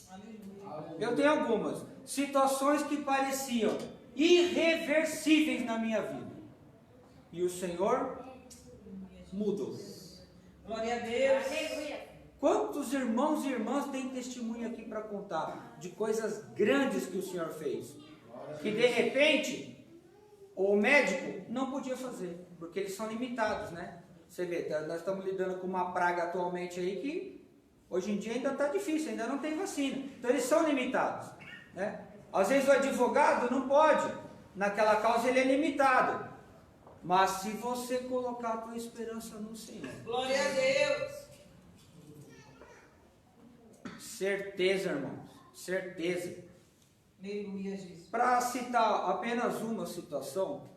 Eu tenho algumas situações que pareciam irreversíveis na minha vida. E o Senhor mudou. Glória a Deus. Quantos irmãos e irmãs têm testemunho aqui para contar de coisas grandes que o Senhor fez? Que de repente o médico não podia fazer, porque eles são limitados, né? Você vê, nós estamos lidando com uma praga atualmente aí que hoje em dia ainda está difícil, ainda não tem vacina. Então eles são limitados, né? Às vezes o advogado não pode, naquela causa ele é limitado. Mas se você colocar a tua esperança no Senhor, Glória a Deus. certeza, irmãos, certeza. Aleluia, Jesus. Para citar apenas uma situação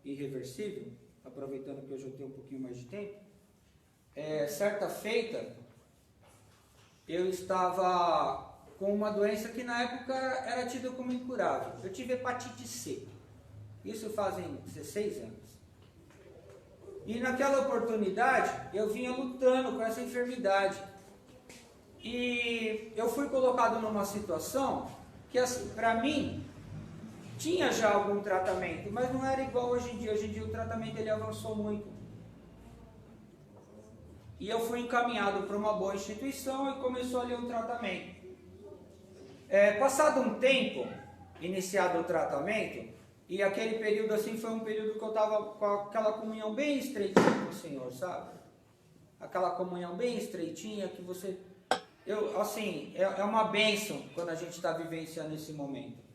irreversível, aproveitando que hoje eu tenho um pouquinho mais de tempo, certa feita, eu estava com uma doença que na época era tida como incurável. Eu tive hepatite C. Isso fazem 16 anos. E naquela oportunidade, eu vinha lutando com essa enfermidade. E eu fui colocado numa situação que, assim, para mim, tinha já algum tratamento, mas não era igual hoje em dia. Hoje em dia o tratamento ele avançou muito. E eu fui encaminhado para uma boa instituição e começou ali o tratamento. Passado um tempo, iniciado o tratamento, e aquele período assim foi um período que eu estava com aquela comunhão bem estreitinha com o Senhor, sabe? Aquela comunhão bem estreitinha que você... é uma bênção quando a gente está vivenciando esse momento.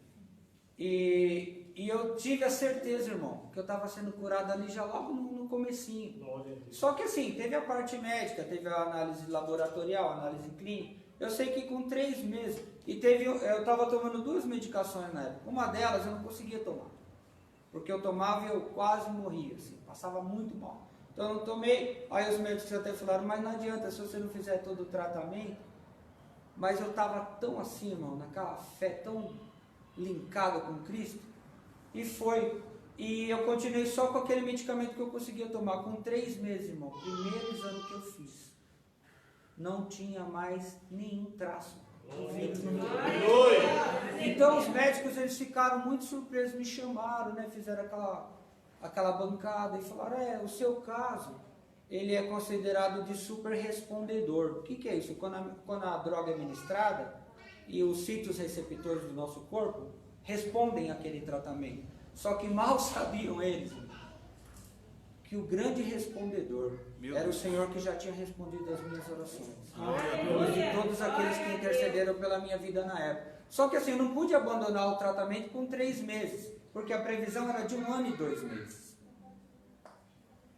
E eu tive a certeza, irmão, que eu estava sendo curado ali já logo no comecinho. Só que assim, teve a parte médica, teve a análise laboratorial, a análise clínica. Eu sei que com 3 meses, eu estava tomando 2 medicações na época. Uma delas eu não conseguia tomar, porque eu tomava e eu quase morria, assim, passava muito mal. Então eu não tomei, aí os médicos até falaram, mas não adianta se você não fizer todo o tratamento. Mas eu estava tão assim, irmão, naquela fé tão linkado com Cristo, e eu continuei só com aquele medicamento que eu conseguia tomar. Com 3 meses, irmão, primeiro exame que eu fiz, não tinha mais nenhum traço do vírus no meu corpo. Então os médicos eles ficaram muito surpresos, me chamaram, né, fizeram aquela bancada e falaram, o seu caso, ele é considerado de super respondedor. O que é isso? Quando a droga é ministrada e os sítios receptores do nosso corpo respondem àquele tratamento. Só que mal sabiam eles que o grande respondedor era o Senhor que já tinha respondido às minhas orações. E de todos aqueles que intercederam pela minha vida na época. Só que assim, eu não pude abandonar o tratamento com 3 meses, porque a previsão era de 1 ano e 2 meses.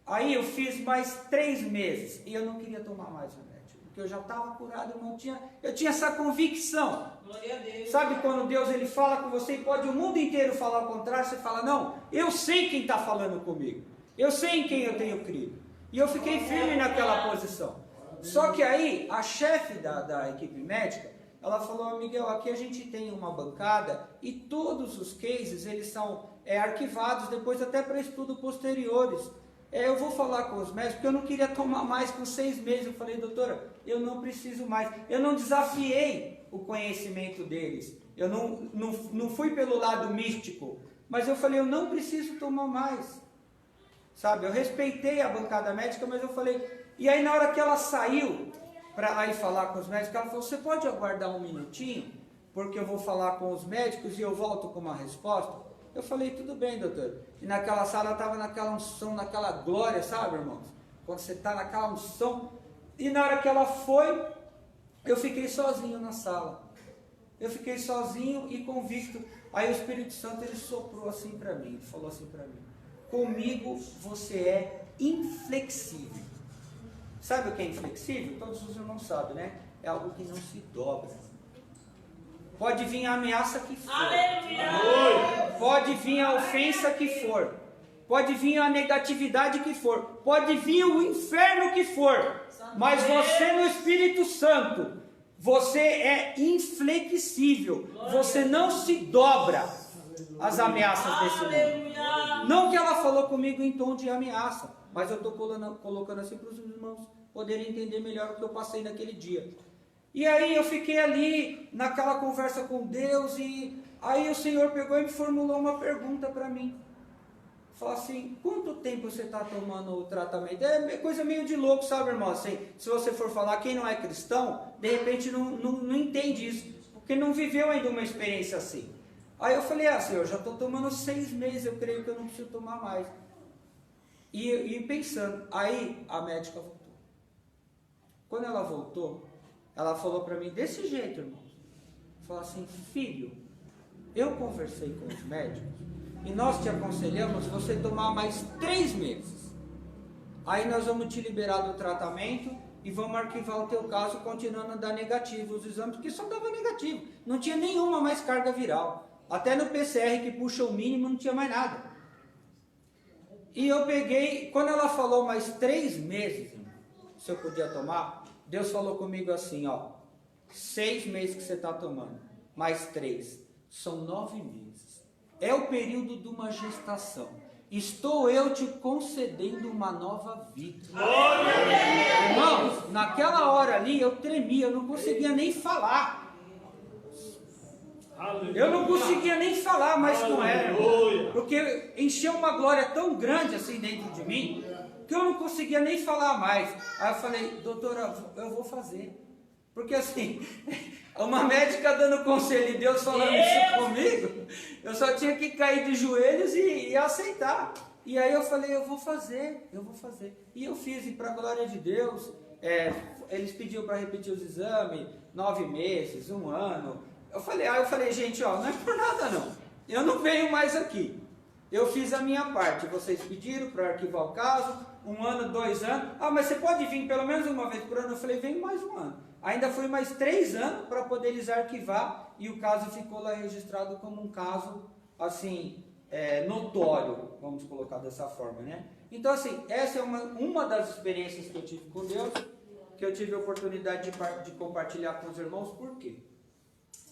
Aí eu fiz mais 3 meses e eu não queria tomar mais remédio, porque eu já estava curado, eu tinha essa convicção. Glória a Deus. Sabe quando Deus ele fala com você e pode o mundo inteiro falar o contrário, você fala, não, eu sei quem está falando comigo, eu sei em quem eu tenho crido. E eu fiquei firme naquela posição. Só que aí, a chefe da equipe médica, ela falou, Miguel, aqui a gente tem uma bancada e todos os cases, eles são arquivados depois até para estudo posteriores. Eu vou falar com os médicos, porque eu não queria tomar mais com 6 meses. Eu falei, doutora, eu não preciso mais. Eu não desafiei o conhecimento deles. Eu não fui pelo lado místico. Mas eu falei, eu não preciso tomar mais. sabe? Eu respeitei a bancada médica, mas eu falei... E aí na hora que ela saiu para ir falar com os médicos, ela falou, você pode aguardar um minutinho? Porque eu vou falar com os médicos e eu volto com uma resposta. Eu falei, tudo bem, doutor. E naquela sala eu estava naquela unção, naquela glória, sabe, irmãos? Quando você está naquela unção. E na hora que ela foi, eu fiquei sozinho na sala. Eu fiquei sozinho e convicto. Aí o Espírito Santo, ele soprou assim para mim, ele falou assim para mim, comigo você é inflexível. Sabe o que é inflexível? Todos os irmãos sabem, né? É algo que não se dobra. Pode vir a ameaça que for. Aleluia! Pode vir a ofensa que for. Pode vir a negatividade que for. Pode vir o inferno que for. Mas você no Espírito Santo, você é inflexível. Você não se dobra às ameaças desse mundo. Não que ela falou comigo em tom de ameaça, mas eu estou colocando assim para os irmãos poderem entender melhor o que eu passei naquele dia. E aí eu fiquei ali naquela conversa com Deus e aí o Senhor pegou e me formulou uma pergunta para mim. Falou assim, quanto tempo você está tomando o tratamento? É coisa meio de louco, sabe, irmão? Assim, se você for falar, quem não é cristão, de repente não entende isso, porque não viveu ainda uma experiência assim. Aí eu falei, Senhor, já estou tomando 6 meses, eu creio que eu não preciso tomar mais. E pensando, aí a médica voltou. Quando ela voltou, ela falou para mim desse jeito, irmãos. Falou assim, filho, eu conversei com os médicos e nós te aconselhamos você tomar mais 3 meses. Aí nós vamos te liberar do tratamento e vamos arquivar o teu caso continuando a dar negativo os exames, porque só dava negativo. Não tinha nenhuma mais carga viral. Até no PCR que puxa o mínimo não tinha mais nada. E eu peguei, quando ela falou mais 3 meses, se eu podia tomar, Deus falou comigo assim, 6 meses que você está tomando, mais 3, são 9 meses. É o período de uma gestação. Estou eu te concedendo uma nova vida. Irmãos, naquela hora ali eu tremia, eu não conseguia nem falar. Eu não conseguia nem falar mais com ela, porque encheu uma glória tão grande assim dentro de mim, que eu não conseguia nem falar mais. Aí eu falei, doutora, eu vou fazer. Porque assim, uma médica dando conselho e Deus falando isso comigo, eu só tinha que cair de joelhos e aceitar. E aí eu falei, eu vou fazer. E eu fiz, e para a glória de Deus, eles pediram para repetir os exames, 9 meses, 1 ano. Eu falei, gente, não é por nada não. Eu não venho mais aqui. Eu fiz a minha parte. Vocês pediram para arquivar o caso, 1 ano, 2 anos. Mas você pode vir pelo menos uma vez por ano? Eu falei, venho mais 1 ano. Ainda foi mais 3 anos para poder eles arquivar e o caso ficou lá registrado como um caso, assim, notório, vamos colocar dessa forma, né? Então, assim, essa é uma das experiências que eu tive com Deus, que eu tive a oportunidade de compartilhar com os irmãos. Por quê?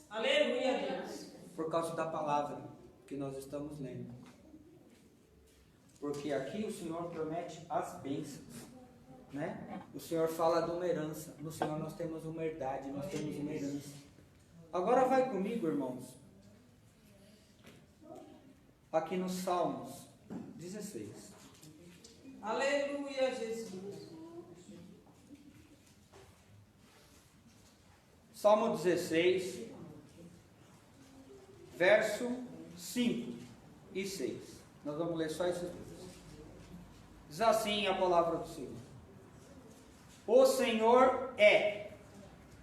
Aleluia, Deus. Por causa da palavra que nós estamos lendo. Porque aqui o Senhor promete as bênçãos, né? O Senhor fala de uma herança. No Senhor nós temos uma herdade, nós temos uma herança. Agora vai comigo, irmãos, aqui nos Salmos 16. Aleluia, Jesus. Salmo 16, verso 5 e 6. Nós vamos ler só esses dois. Diz assim a palavra do Senhor: o Senhor é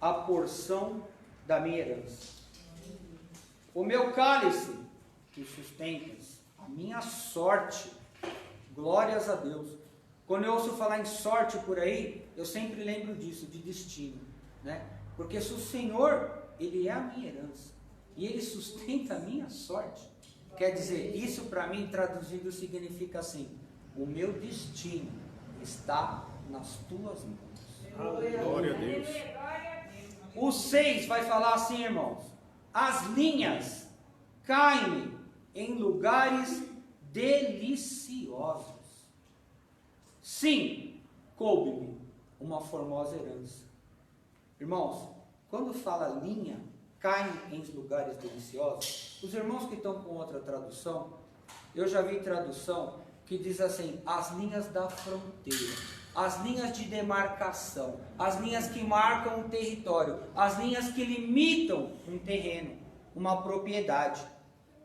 a porção da minha herança, o meu cálice que sustentas, a minha sorte. Glórias a Deus. Quando eu ouço falar em sorte por aí, eu sempre lembro disso, de destino, né? Porque se o Senhor, Ele é a minha herança e Ele sustenta a minha sorte, quer dizer, isso para mim traduzido significa assim: o meu destino está nas tuas mãos. Glória a Deus. O 6 vai falar assim, irmãos: as linhas caem em lugares deliciosos. Sim, coube-me uma formosa herança. Irmãos, quando fala linha, cai em lugares deliciosos, os irmãos que estão com outra tradução, eu já vi tradução que diz assim, as linhas da fronteira, as linhas de demarcação, as linhas que marcam um território, as linhas que limitam um terreno, uma propriedade.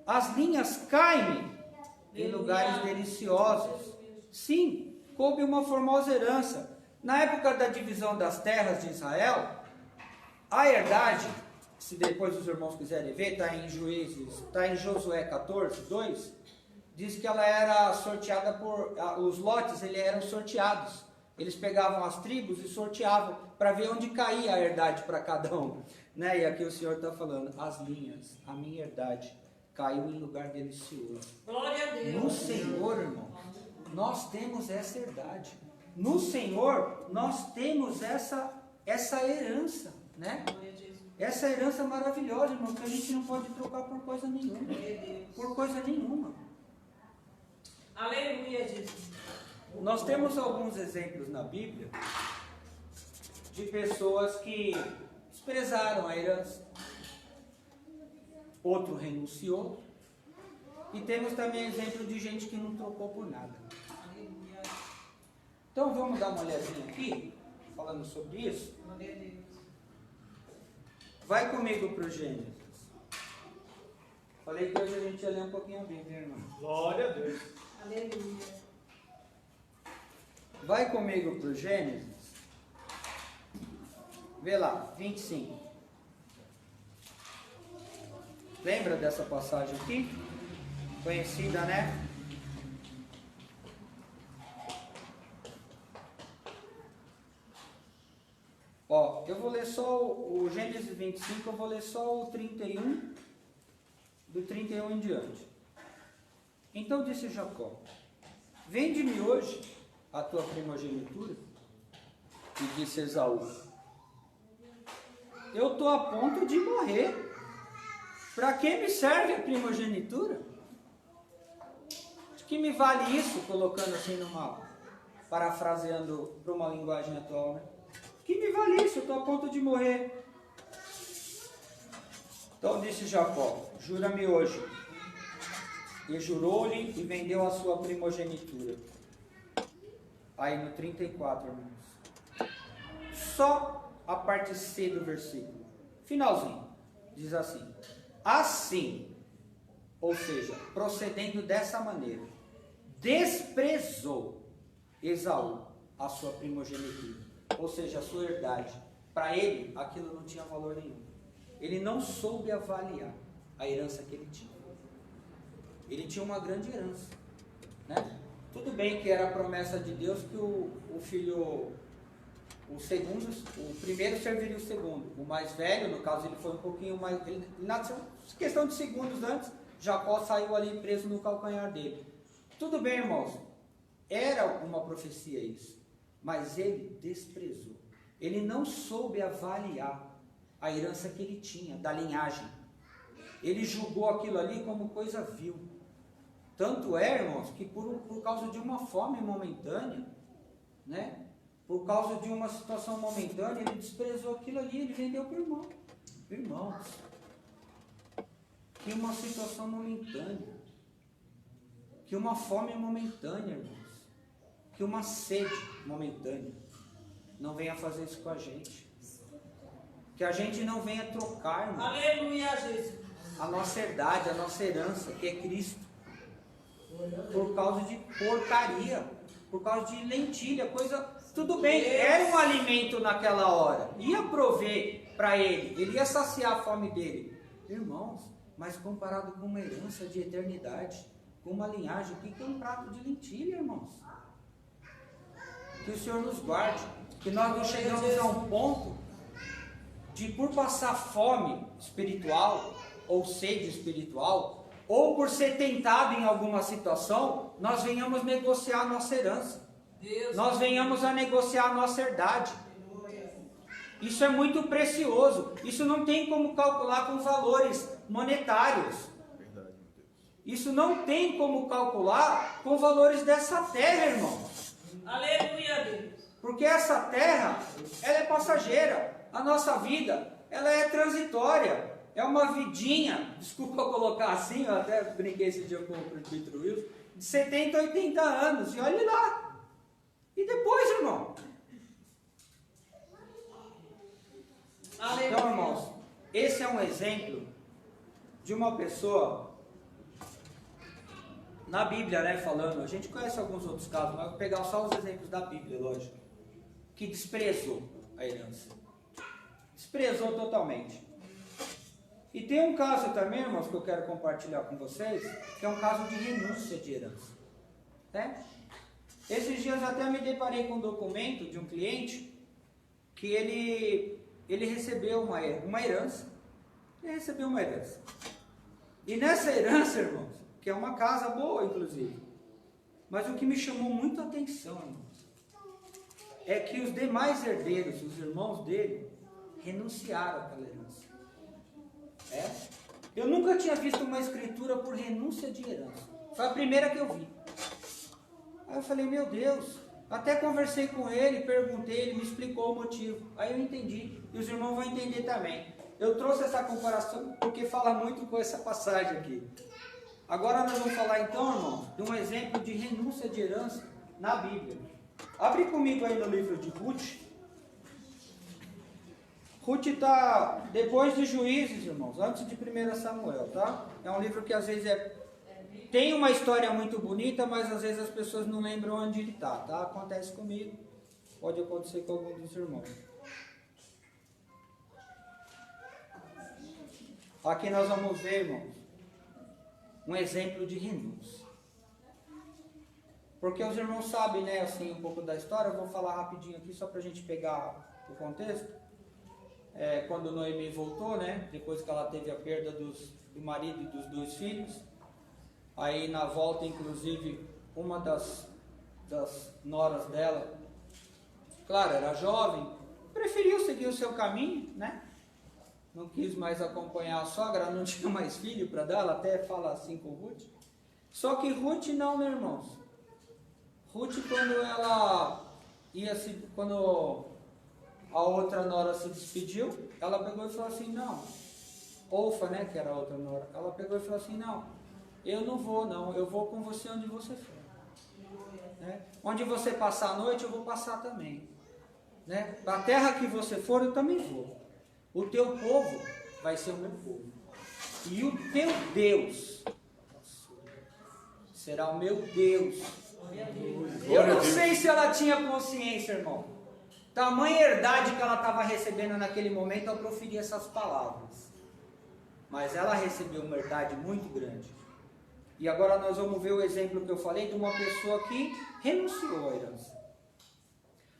As linhas caem em lugares deliciosos. Sim, coube uma formosa herança. Na época da divisão das terras de Israel, a herdade, se depois os irmãos quiserem ver, está em Juízes, está em Josué 14, 2, diz que ela era sorteada por, os lotes eram sorteados. Eles pegavam as tribos e sorteavam para ver onde caía a herdade para cada um. Né? E aqui o Senhor está falando, as linhas, a minha herdade, caiu em lugar delicioso. Glória a Deus. No Senhor, irmão, nós temos essa herdade. No Senhor, nós temos essa herança, né? Essa herança maravilhosa, irmão, que a gente não pode trocar por coisa nenhuma. Por coisa nenhuma. Aleluia, Jesus. Nós temos alguns exemplos na Bíblia de pessoas que desprezaram a herança. Outro renunciou. E temos também exemplo de gente que não trocou por nada. Então vamos dar uma olhadinha aqui, falando sobre isso. Vai comigo para o Gênesis. Falei que hoje a gente ia ler um pouquinho a Bíblia, irmão. Glória a Deus. Aleluia. Vai comigo para o Gênesis. Vê lá, 25. Lembra dessa passagem aqui? Conhecida, né? Ó, eu vou ler só o Gênesis 25, eu vou ler só o 31, do 31 em diante. Então disse Jacó, vende-me hoje a tua primogenitura. E disse Esaú, eu estou a ponto de morrer. Para que me serve a primogenitura? De que me vale isso? Colocando assim parafraseando para uma linguagem atual, né? Que me vale isso? Eu estou a ponto de morrer. Então disse Jacó, jura-me hoje. E jurou-lhe e vendeu a sua primogenitura. Aí no 34, irmãos. Só a parte C do versículo. Finalzinho. Diz assim. Assim, ou seja, procedendo dessa maneira, desprezou Esaú a sua primogenitura, ou seja, a sua herdade. Para ele, aquilo não tinha valor nenhum. Ele não soube avaliar a herança que ele tinha. Ele tinha uma grande herança, né? Tudo bem que era a promessa de Deus que o filho, o primeiro serviria o segundo. O mais velho, no caso, ele foi um pouquinho mais... Ele nasceu questão de segundos antes, Jacó saiu ali preso no calcanhar dele. Tudo bem, irmãos, era uma profecia isso, mas ele desprezou. Ele não soube avaliar a herança que ele tinha, da linhagem. Ele julgou aquilo ali como coisa vil. Tanto é, irmãos, que por causa de uma fome momentânea, né? Por causa de uma situação momentânea, ele desprezou aquilo ali, ele vendeu para o irmão. Irmãos, que uma situação momentânea, que uma fome momentânea, irmãos, que uma sede momentânea, não venha fazer isso com a gente. Que a gente não venha trocar, irmãos, Aleluia, Jesus. a nossa herdade, a nossa herança, que é Cristo, por causa de porcaria, por causa de lentilha, coisa... Tudo bem, era um alimento naquela hora, ia prover para ele ia saciar a fome dele. Irmãos, mas comparado com uma herança de eternidade, com uma linhagem, o que é um prato de lentilha, irmãos? Que o Senhor nos guarde, que nós não chegamos a um ponto de, por passar fome espiritual, ou sede espiritual, ou por ser tentado em alguma situação, nós venhamos negociar a nossa herança. Nós venhamos a negociar a nossa herdade. Isso é muito precioso. Isso não tem como calcular com valores monetários. Isso não tem como calcular com valores dessa terra, irmão. Aleluia, Deus. Porque essa terra, ela é passageira. A nossa vida, ela é transitória. É uma vidinha, desculpa colocar assim, eu até brinquei esse dia com o presbítero Wilson, de 70, 80 anos, e olhe lá. E depois, irmão? Então, irmãos, esse é um exemplo de uma pessoa, na Bíblia, né, falando, a gente conhece alguns outros casos, mas vou pegar só os exemplos da Bíblia, lógico, que desprezou a herança. Desprezou totalmente. E tem um caso também, irmãos, que eu quero compartilhar com vocês, que é um caso de renúncia de herança. Né? Esses dias até me deparei com um documento de um cliente que ele recebeu uma herança. Ele recebeu uma herança. E nessa herança, irmãos, que é uma casa boa, inclusive, mas o que me chamou muito a atenção, irmãos, é que os demais herdeiros, os irmãos dele, renunciaram àquela herança. Eu nunca tinha visto uma escritura por renúncia de herança. Foi a primeira que eu vi. Aí eu falei, meu Deus, até conversei com ele, perguntei, ele me explicou o motivo. Aí eu entendi, e os irmãos vão entender também. Eu trouxe essa comparação porque fala muito com essa passagem aqui. Agora nós vamos falar então, irmãos, de um exemplo de renúncia de herança na Bíblia. Abre comigo aí no livro de Ruth. Ruth está depois de Juízes, irmãos, antes de 1 Samuel, tá? É um livro que às vezes tem uma história muito bonita, mas às vezes as pessoas não lembram onde ele está, tá? Acontece comigo, pode acontecer com algum dos irmãos. Aqui nós vamos ver, irmãos, um exemplo de renúncia. Porque os irmãos sabem, né, assim, um pouco da história, eu vou falar rapidinho aqui só para a gente pegar o contexto. Quando Noemi voltou, né, depois que ela teve a perda do marido e dos 2 filhos, aí na volta, inclusive, uma das noras dela, claro, era jovem, preferiu seguir o seu caminho, né, não quis mais acompanhar a sogra, não tinha mais filho para dar, ela até fala assim com Ruth. Só que Ruth não, né, irmãos? Ruth, quando a outra nora se despediu, ela pegou e falou assim, não, Orfa, né, que era a outra nora, ela pegou e falou assim, não, eu não vou não, eu vou com você onde você for. Né? Onde você passar a noite, eu vou passar também. Né? A terra que você for, eu também vou. O teu povo vai ser o meu povo. E o teu Deus será o meu Deus. Eu não sei se ela tinha consciência, irmão. Tamanha herdade que ela estava recebendo naquele momento ao proferir essas palavras. Mas ela recebeu uma herdade muito grande. E agora nós vamos ver o exemplo que eu falei de uma pessoa que renunciou à herança.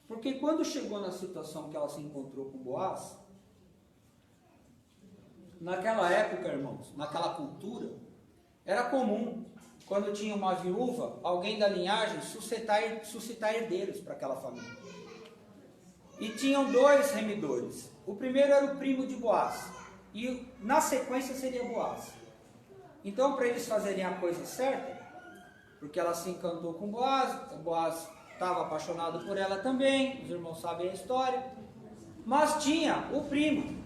Porque quando chegou na situação que ela se encontrou com Boaz, naquela época, irmãos, naquela cultura, era comum, quando tinha uma viúva, alguém da linhagem suscitar herdeiros para aquela família. E tinham 2 remidores. O primeiro era o primo de Boaz. E na sequência seria Boaz. Então, para eles fazerem a coisa certa, porque ela se encantou com Boaz, Boaz estava apaixonado por ela também, os irmãos sabem a história. Mas tinha o primo.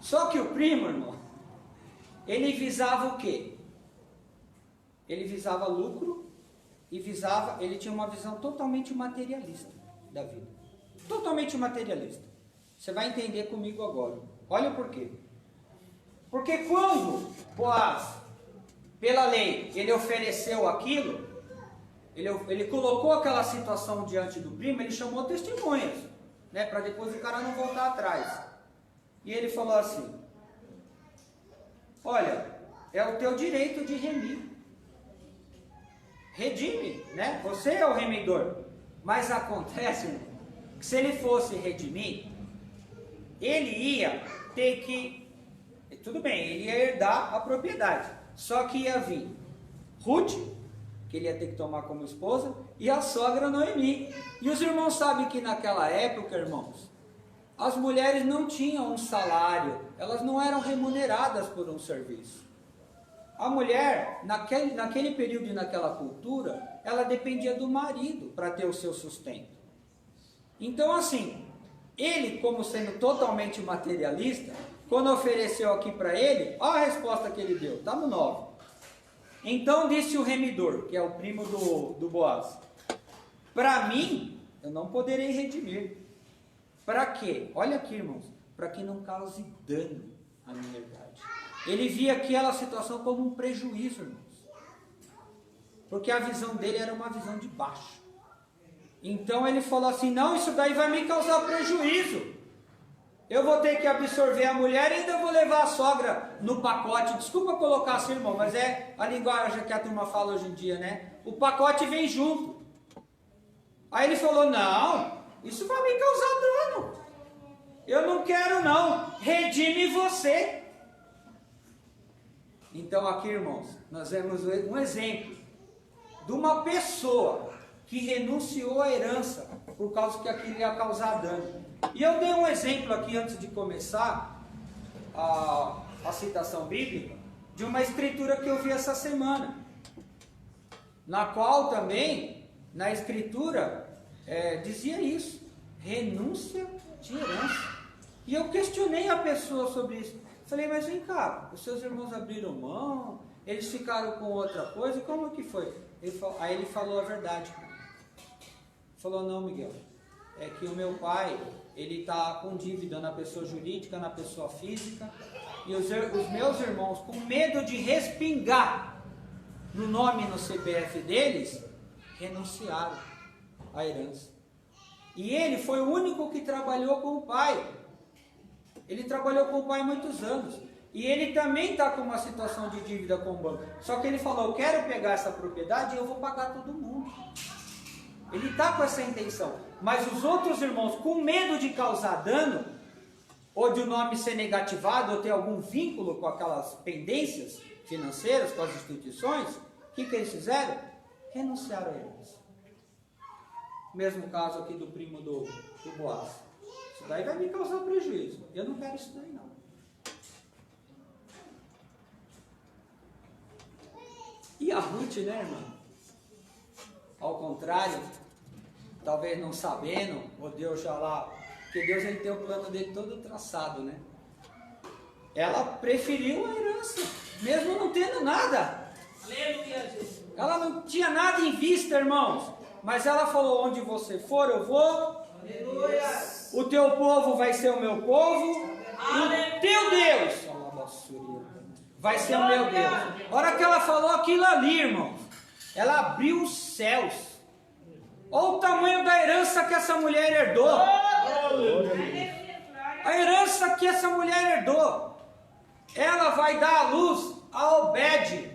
Só que o primo, irmão, ele visava o quê? Ele visava lucro e ele tinha uma visão totalmente materialista da vida. Totalmente materialista. Você vai entender comigo agora. Olha o porquê. Porque quando Boaz, pela lei, ele ofereceu aquilo, ele colocou aquela situação diante do primo, ele chamou testemunhas, né, para depois o cara não voltar atrás. E ele falou assim, olha, é o teu direito de remir. Redime, né? Você é o remidor. Mas acontece, irmão, que se ele fosse redimir, ele ia ter que, tudo bem, ele ia herdar a propriedade, só que ia vir Ruth, que ele ia ter que tomar como esposa, e a sogra Noemi. E os irmãos sabem que naquela época, irmãos, as mulheres não tinham um salário, elas não eram remuneradas por um serviço. A mulher, naquele período e naquela cultura, ela dependia do marido para ter o seu sustento. Então, assim, ele, como sendo totalmente materialista, quando ofereceu aqui para ele, olha a resposta que ele deu, está no 9. Então disse o remidor, que é o primo do Boaz: para mim, eu não poderei redimir. Para quê? Olha aqui, irmãos, para que não cause dano à minha herdade. Ele via aquela situação como um prejuízo, irmãos. Porque a visão dele era uma visão de baixo. Então ele falou assim: não, isso daí vai me causar prejuízo. Eu vou ter que absorver a mulher e ainda vou levar a sogra no pacote. Desculpa colocar assim, irmão, mas é a linguagem que a turma fala hoje em dia, né? O pacote vem junto. Aí ele falou: não, isso vai me causar dano. Eu não quero não. Redime você. Então aqui, irmãos, nós vemos um exemplo de uma pessoa que renunciou à herança por causa que aquilo ia causar dano. E eu dei um exemplo aqui antes de começar a citação bíblica de uma escritura que eu vi essa semana, na qual também, na escritura, dizia isso: renúncia de herança. E eu questionei a pessoa sobre isso. Falei: mas vem cá, os seus irmãos abriram mão, eles ficaram com outra coisa, como que foi? Aí ele falou a verdade. Falou: não, Miguel, é que o meu pai, ele está com dívida na pessoa jurídica, na pessoa física, e os meus irmãos, com medo de respingar no nome e no CPF deles, renunciaram à herança. E ele foi o único que trabalhou com o pai. Ele trabalhou com o pai muitos anos. E ele também está com uma situação de dívida com o banco. Só que ele falou: eu quero pegar essa propriedade e eu vou pagar todo mundo. Ele está com essa intenção. Mas os outros irmãos, com medo de causar dano, ou de o nome ser negativado, ou ter algum vínculo com aquelas pendências financeiras, com as instituições, o que eles fizeram? Renunciaram a herança. Mesmo caso aqui do primo do Boaz. Isso daí vai me causar prejuízo. Eu não quero isso daí não. E a Ruth, né, irmã? Ao contrário, talvez não sabendo, ou Deus já lá, porque Deus ele tem o plano dele todo traçado, né? Ela preferiu a herança, mesmo não tendo nada. Aleluia, Jesus. Ela não tinha nada em vista, irmãos. Mas ela falou: onde você for, eu vou. Aleluia. O teu povo vai ser o meu povo. O teu Deus vai ser o meu Deus. A hora que ela falou aquilo ali, irmãos, ela abriu os céus. Olha o tamanho da herança que essa mulher herdou. A herança que essa mulher herdou. Ela vai dar a luz a Obed,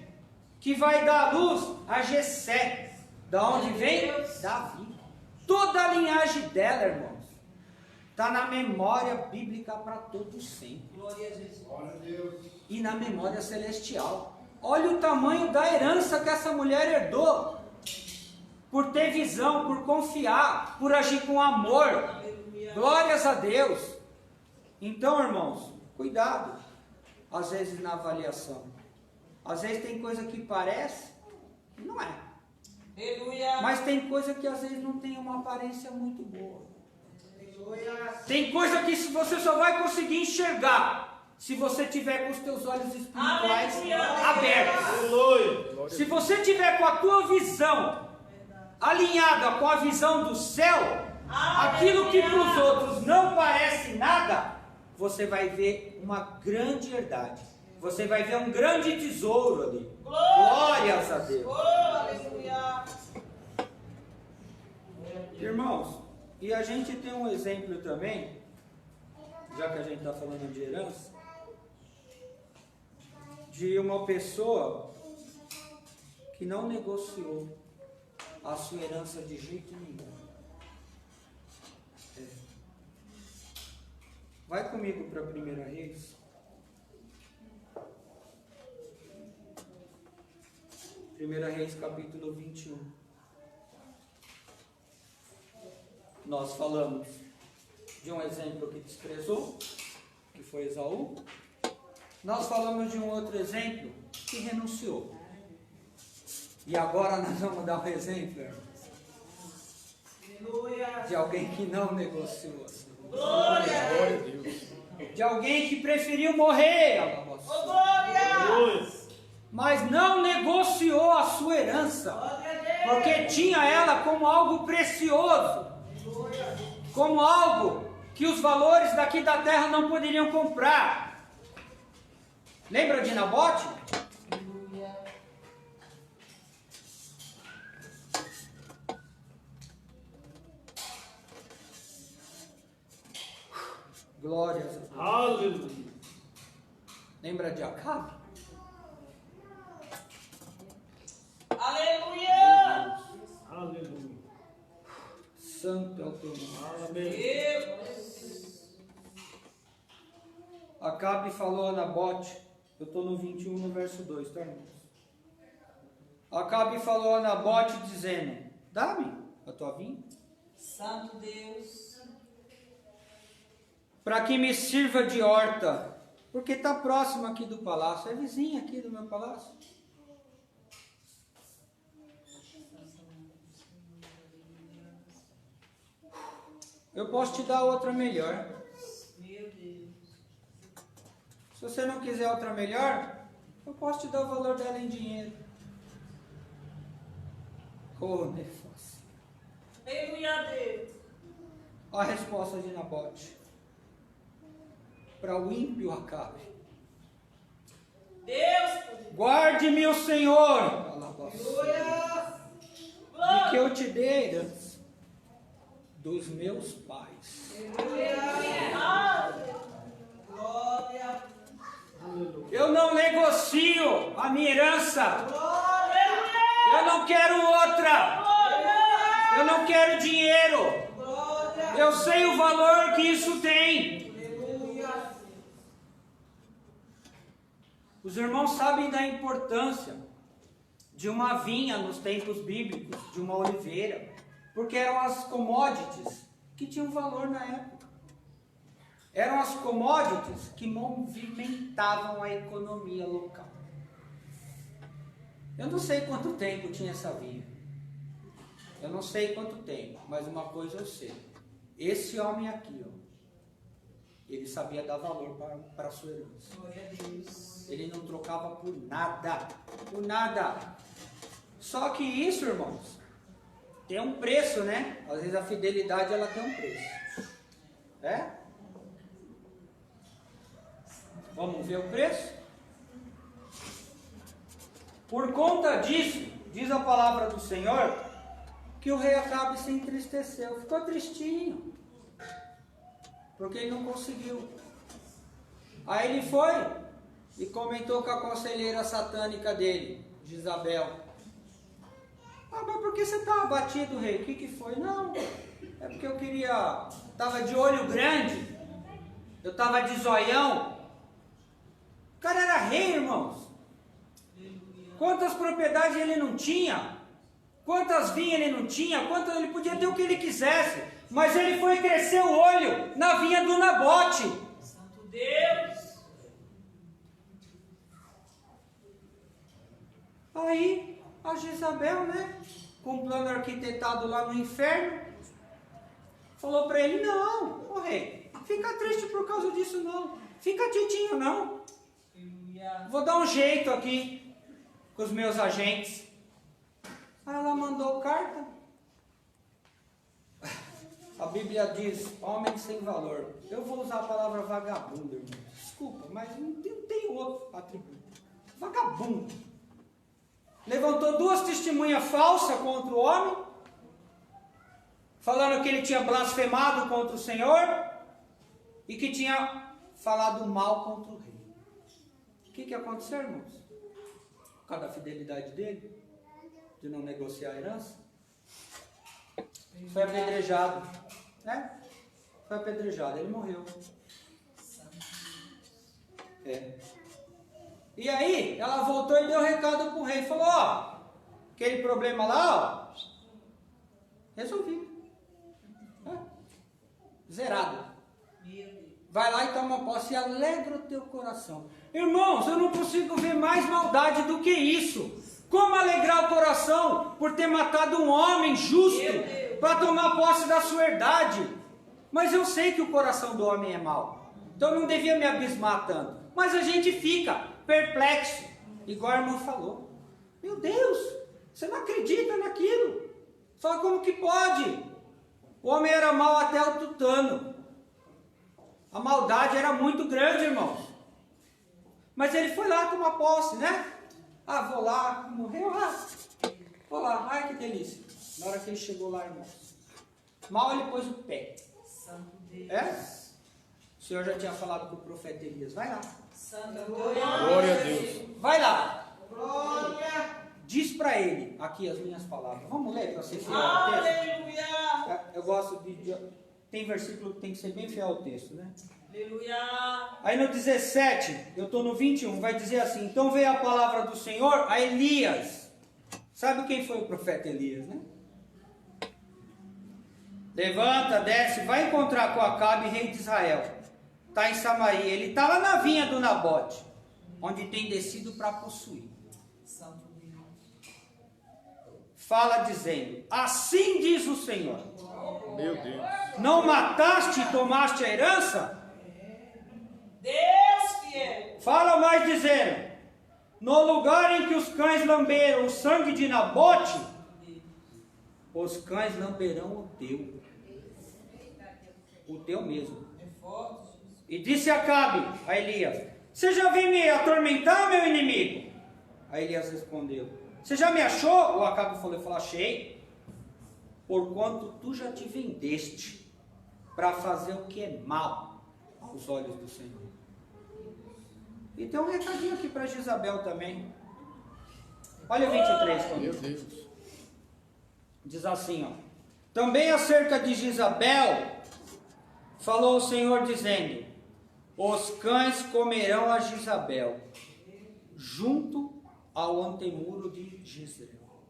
que vai dar a luz a Jessé. Da onde vem? Davi. Toda a linhagem dela, irmãos, está na memória bíblica para todos sempre. Glória a Jesus. E na memória celestial. Olha o tamanho da herança que essa mulher herdou. Por ter visão, por confiar, por agir com amor. Aleluia. Glórias a Deus. Então, irmãos, cuidado. Às vezes na avaliação. Às vezes tem coisa que parece, que não é. Aleluia. Mas tem coisa que às vezes não tem uma aparência muito boa. Aleluia. Tem coisa que você só vai conseguir enxergar se você tiver com os teus olhos espirituais abertos. Aleluia. Se você tiver com a tua visão alinhada com a visão do céu, aquilo que para os outros não parece nada, você vai ver uma grande herdade. Você vai ver um grande tesouro ali. Glórias a Deus. Aleluia. Irmãos, e a gente tem um exemplo também, já que a gente está falando de herança, de uma pessoa que não negociou a sua herança de jeito nenhum. Vai comigo para a 1 Reis. 1 Reis capítulo 21. Nós falamos de um exemplo que desprezou, que foi Esaú. Nós falamos de um outro exemplo que renunciou. E agora nós vamos dar um exemplo, irmãos, de alguém que não negociou. Glória. Glória a Deus. De alguém que preferiu morrer. Glória. mas não negociou a sua herança, porque tinha ela como algo precioso, como algo que os valores daqui da terra não poderiam comprar. Lembra de Nabote? Glórias a Deus. Aleluia. Lembra de Acabe? Aleluia! Aleluia. Santo é o teu nome. Amém. Acabe falou a Nabote, eu estou no 21, no verso 2, tá, irmãos? Acabe falou a Nabote dizendo, dá-me a tua vinha, Santo Deus. para que me sirva de horta, porque está próximo aqui do palácio, é vizinho aqui do meu palácio. Eu posso te dar outra melhor. Meu Deus. Se você não quiser outra melhor, eu posso te dar o valor dela em dinheiro. Oh, Nefas. Aleluia, Deus. A resposta de Nabote para o ímpio Acabe. Deus. Guarde-me o Senhor, Aleluia. e que eu te dê a herança dos meus pais. Glória. Eu não negocio a minha herança. Aleluia. Eu não quero outra. Eu não quero dinheiro. Eu sei o valor que isso tem. Os irmãos sabem da importância de uma vinha nos tempos bíblicos, de uma oliveira, porque eram as commodities que tinham valor na época. Eram as commodities que movimentavam a economia local. Eu não sei quanto tempo tinha essa vinha. Eu não sei quanto tempo, mas uma coisa eu sei. Esse homem aqui, ó, ele sabia dar valor para a sua herança. Glória a Deus. Ele não trocava por nada. Por nada. Só que isso, irmãos, tem um preço, né? Às vezes a fidelidade, ela tem um preço. É? Vamos ver o preço? Por conta disso, diz a palavra do Senhor, que o rei Acabe se entristeceu. Ficou tristinho. Porque ele não conseguiu. Aí ele foi e comentou com a conselheira satânica dele, Jezabel. Ah, mas por que você está abatido, rei? O que foi? Não, é porque eu queria... Estava de olho grande. Eu estava de zoião. O cara era rei, irmãos. Quantas propriedades ele não tinha? Quantas vinhas ele não tinha? Quantas ele podia ter o que ele quisesse? Mas ele foi crescer o olho na vinha do Nabote. Santo Deus. Aí a Jezabel, né, com um plano arquitetado lá no inferno, falou para ele, não, ô rei, fica triste por causa disso não, fica titinho não, Aleluia. vou dar um jeito aqui com os meus agentes. Aí ela mandou carta. A Bíblia diz, homem sem valor. Eu vou usar a palavra vagabundo, irmão. Desculpa, mas não tem outro atributo. Vagabundo. Levantou duas testemunhas falsas contra o homem, falando que ele tinha blasfemado contra o Senhor e que tinha falado mal contra o rei. O que aconteceu, irmãos? Por causa da fidelidade dele, de não negociar a herança, foi apedrejado, né? Foi apedrejado, ele morreu. É. E aí, ela voltou e deu recado pro rei, falou, ó, aquele problema lá, ó, resolvi. É. Zerado. Vai lá e toma posse e alegra o teu coração. Irmãos, eu não consigo ver mais maldade do que isso. Como alegrar o coração por ter matado um homem justo para tomar posse da sua herdade? Mas eu sei que o coração do homem é mau. Então não devia me abismar tanto. Mas a gente fica perplexo. Igual a irmã falou. Meu Deus, você não acredita naquilo. Fala, como que pode? O homem era mau até o tutano. A maldade era muito grande, irmãos. Mas ele foi lá tomar posse, né? Ah, vou lá, morreu, vou lá, ai que delícia. Na hora que ele chegou lá, irmãos, mal ele pôs o pé. O Senhor já tinha falado com o profeta Elias, vai lá. Glória a Deus. Vai lá. Diz para ele, aqui as minhas palavras. Vamos ler para ser fiel ao texto? Aleluia! Eu gosto de... Tem versículo que tem que ser bem fiel ao texto, né? Aleluia! Aí no 17, eu estou no 21, vai dizer assim: então veio a palavra do Senhor a Elias. Sabe quem foi o profeta Elias, né? Levanta, desce, vai encontrar com Acabe, rei de Israel. Está em Samaria. Ele está lá na vinha do Nabote, onde tem descido para possuir. Fala dizendo: assim diz o Senhor. Meu Deus. Não mataste e tomaste a herança? Deus fiel! Fala mais dizendo: no lugar em que os cães lamberam o sangue de Nabote, os cães lamberão o teu mesmo. E disse Acabe a Elias: você já veio me atormentar, meu inimigo? Aí Elias respondeu: você já me achou? O Acabe falou: achei, porquanto tu já te vendeste para fazer o que é mal aos olhos do Senhor. E tem um recadinho aqui para Jezabel também. Olha o 23 comigo. Meu Deus. Diz assim, ó: também acerca de Jezabel falou o Senhor dizendo: os cães comerão a Jezabel junto ao antemuro de Jezreel.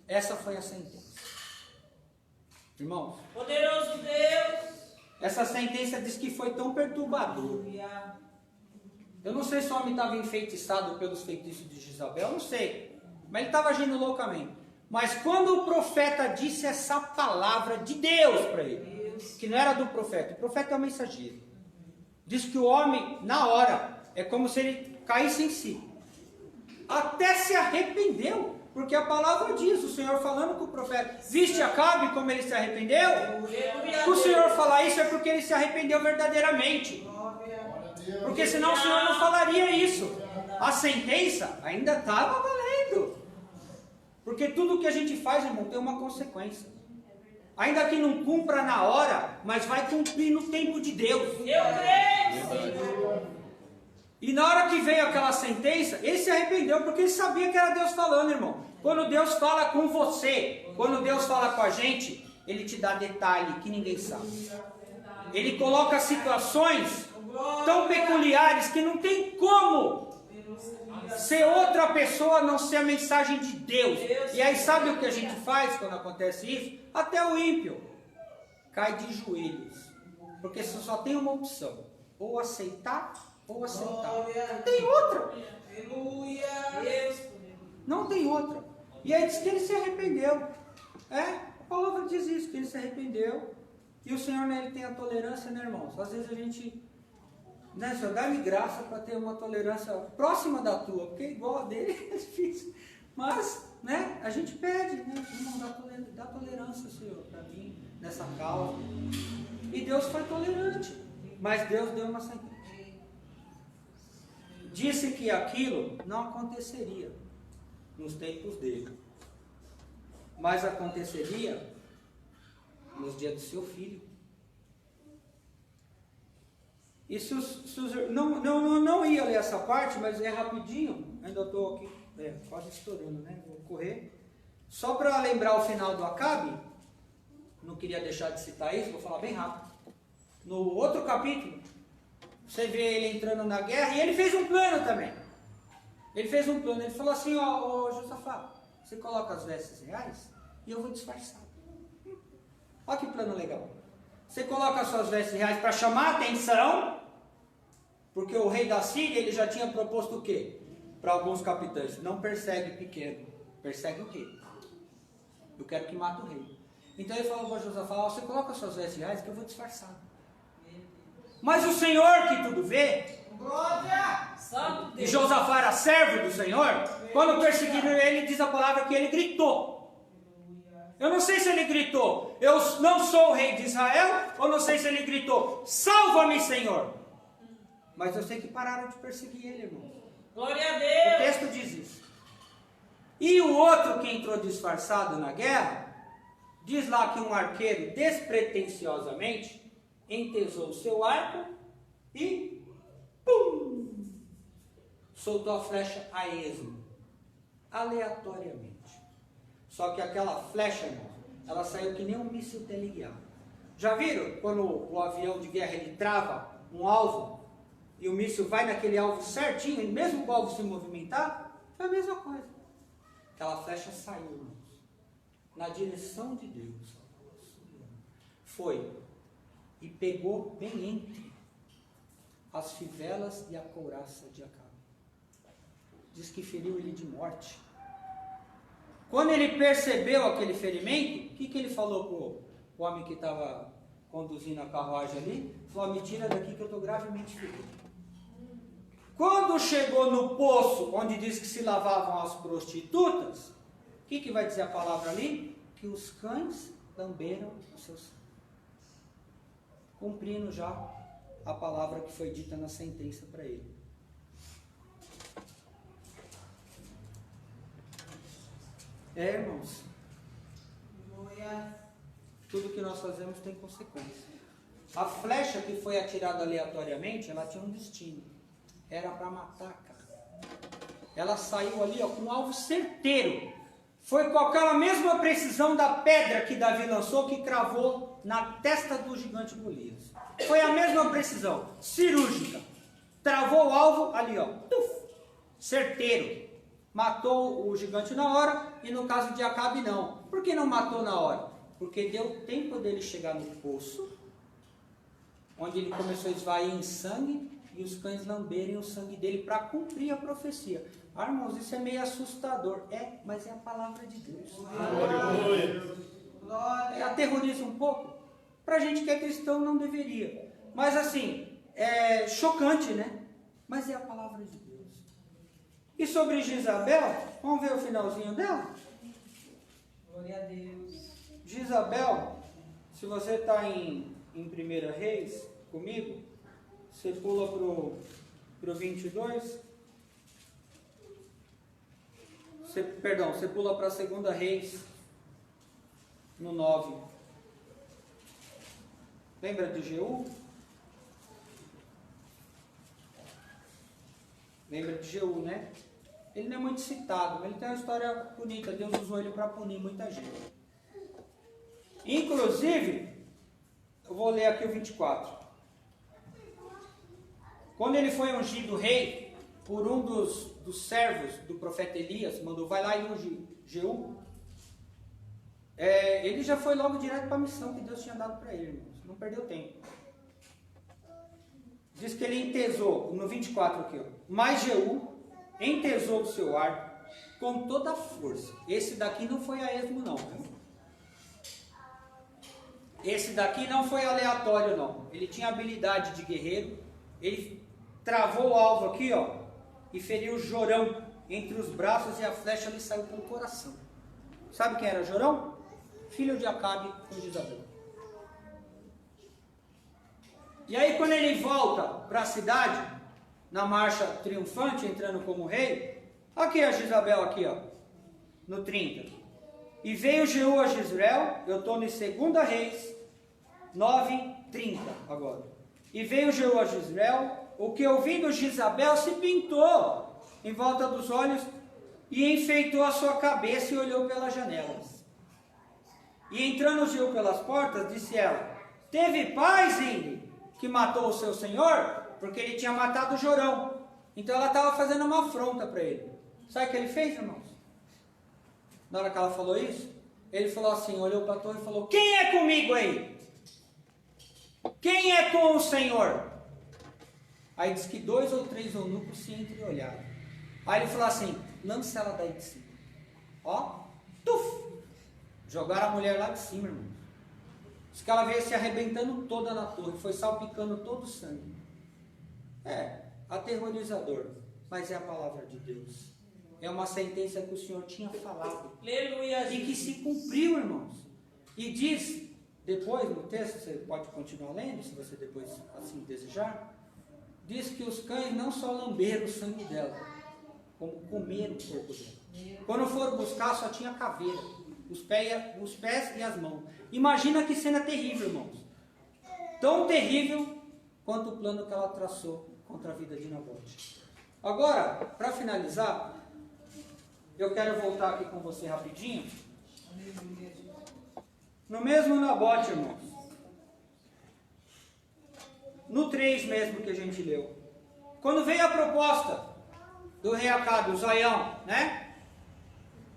Essa foi a sentença. Irmãos, Poderoso Deus! essa sentença diz que foi tão perturbadora. Eu não sei se o homem estava enfeitiçado pelos feitiços de Jezabel, não sei. Mas ele estava agindo loucamente. Mas quando o profeta disse essa palavra de Deus para ele, que não era do profeta, o profeta é o mensageiro, diz que o homem, na hora, é como se ele caísse em si. Até se arrependeu. Porque a palavra diz, o Senhor falando com o profeta: viste Acabe como ele se arrependeu? Se o Senhor falar isso é porque ele se arrependeu verdadeiramente. Porque senão o Senhor não falaria isso. A sentença ainda estava valendo. Porque tudo que a gente faz, irmão, tem uma consequência. Ainda que não cumpra na hora, mas vai cumprir no tempo de Deus. Eu creio! E na hora que veio aquela sentença, ele se arrependeu, porque ele sabia que era Deus falando, irmão. Quando Deus fala com você, quando Deus fala com a gente, Ele te dá detalhe que ninguém sabe. Ele coloca situações tão peculiares que não tem como ser outra pessoa a não ser a mensagem de Deus. E aí sabe o que a gente faz quando acontece isso? Até o ímpio cai de joelhos. Porque você só tem uma opção: ou aceitar ou aceitar. Não tem outra. Não tem outra. E aí diz que ele se arrependeu. A palavra diz isso, que ele se arrependeu. E o Senhor, né, ele tem a tolerância, né, irmãos? Às vezes a gente, né, Senhor, dá-me graça para ter uma tolerância próxima da tua, porque igual a dele é difícil. Mas, né, a gente pede, né, irmão, dá tolerância, Senhor, para mim, nessa causa. E Deus foi tolerante, mas Deus deu uma sentença. Disse que aquilo não aconteceria nos tempos dele, mas aconteceria nos dias do seu filho. E não ia ler essa parte, mas é rapidinho, ainda estou aqui quase estourando, né? Vou correr. Só para lembrar o final do Acabe, não queria deixar de citar isso, vou falar bem rápido. No outro capítulo, você vê ele entrando na guerra, e ele fez um plano também. Ele fez um plano, ele falou assim: ó Josafá, você coloca as vestes reais e eu vou disfarçar. Olha que plano legal. Você coloca as suas vestes reais para chamar a atenção, porque o rei da Síria, ele já tinha proposto o quê? Para alguns capitães: não persegue pequeno, persegue o rei. Eu quero que mate o rei. Então ele falou para Josafá: você coloca as suas vestes reais que eu vou disfarçar. Mas o Senhor que tudo vê, e Josafá era servo do Senhor, quando perseguiram ele, diz a palavra que ele gritou. Eu não sei se ele gritou, eu não sou o rei de Israel, ou não sei se ele gritou, salva-me, Senhor. Mas eu sei que pararam de perseguir ele, irmão. Glória a O Deus. texto diz isso. E o outro que entrou disfarçado na guerra, diz lá que um arqueiro despretensiosamente entesou o seu arco e pum! Soltou a flecha a esmo, aleatoriamente. Só que aquela flecha, irmão, ela saiu que nem um míssil teleguiado. Já viram quando o avião de guerra ele trava um alvo e o míssil vai naquele alvo certinho, e mesmo o alvo se movimentar? Foi a mesma coisa. Aquela flecha saiu, irmãos, na direção de Deus. Foi e pegou bem entre as fivelas e a couraça de Acabe. Diz que feriu ele de morte. Quando ele percebeu aquele ferimento, o que ele falou para o homem que estava conduzindo a carruagem ali? Falou, me tira daqui que eu estou gravemente ferido. Quando chegou no poço, onde diz que se lavavam as prostitutas, o que vai dizer a palavra ali? Que os cães lamberam o seu sangue. Cumprindo já a palavra que foi dita na sentença para ele. Irmãos, tudo que nós fazemos tem consequência. A flecha que foi atirada aleatoriamente, ela tinha um destino. Era para matar, cara. Ela saiu ali, ó, com um alvo certeiro. Foi com aquela mesma precisão da pedra que Davi lançou, que cravou na testa do gigante Golias. Foi a mesma precisão, cirúrgica. Travou o alvo ali, ó, certeiro. Matou o gigante na hora, e no caso de Acabe não. Por que não matou na hora? Porque deu tempo dele chegar no poço, onde ele começou a esvair em sangue, e os cães lamberem o sangue dele para cumprir a profecia. Ah, irmãos, isso é meio assustador. Mas é a palavra de Deus. Aterroriza um pouco. Pra gente que é cristão não deveria. Mas assim, é chocante, né? Mas é a palavra de Deus. E sobre Jezabel, vamos ver o finalzinho dela? Glória a Deus. Jezabel, se você está em 1 Reis comigo, você pula para o 22. Você pula para a 2 Reis, no 9. Lembra de Jeú? Lembra de Jeú, né? Ele não é muito citado, mas ele tem uma história bonita. Deus usou ele para punir muita gente. Inclusive, eu vou ler aqui o 24. Quando ele foi ungido rei por um dos servos do profeta Elias, mandou, vai lá e unge Jeú. Ele já foi logo direto para a missão que Deus tinha dado para ele, irmãos. Não perdeu tempo. Diz que ele entesou, no 24 aqui, ó, mas Jeú entesou o seu arco com toda a força. Esse daqui não foi a esmo não, viu? Esse daqui não foi aleatório não. Ele tinha habilidade de guerreiro. Ele travou o alvo aqui, ó, e feriu Jorão entre os braços, e a flecha lhe saiu pelo coração. Sabe quem era Jorão? Filho de Acabe com Jezabel. E aí quando ele volta para a cidade, na marcha triunfante, entrando como rei, aqui a Jezabel, aqui ó, no 30. E veio Jeú a Jezreel, eu estou em 2 Reis 9:30 agora. E veio Jeú a Jezreel, o que ouvindo Jezabel se pintou em volta dos olhos e enfeitou a sua cabeça e olhou pelas janelas. E entrando Jeú pelas portas, disse ela, teve paz, Inri, que matou o seu senhor? Porque ele tinha matado o Jorão. Então ela estava fazendo uma afronta para ele. Sabe o que ele fez, irmãos? Na hora que ela falou isso, ele falou assim, olhou para a torre e falou, quem é comigo aí? Quem é com o Senhor? Aí diz que 2 ou 3 eunucos se entreolharam. Aí ele falou assim, lança ela daí de cima. Ó, tuf! Jogaram a mulher lá de cima, irmãos. Diz que ela veio se arrebentando toda na torre, foi salpicando todo o sangue. Aterrorizador. mas é a palavra de Deus. É uma sentença que o Senhor tinha falado. Aleluia. E que se cumpriu, irmãos. E diz, depois no texto, você pode continuar lendo, se você depois assim desejar, diz que os cães não só lamberam o sangue dela, como comeram o corpo dela. Quando foram buscar, só tinha caveira, os pés e as mãos. Imagina que cena terrível, irmãos. Tão terrível quanto o plano que ela traçou contra a vida de Nabote. Agora, para finalizar, eu quero voltar aqui com você rapidinho. No mesmo Nabote, irmãos. No 3 mesmo que a gente leu. Quando veio a proposta do rei Acabe, o zoião, né?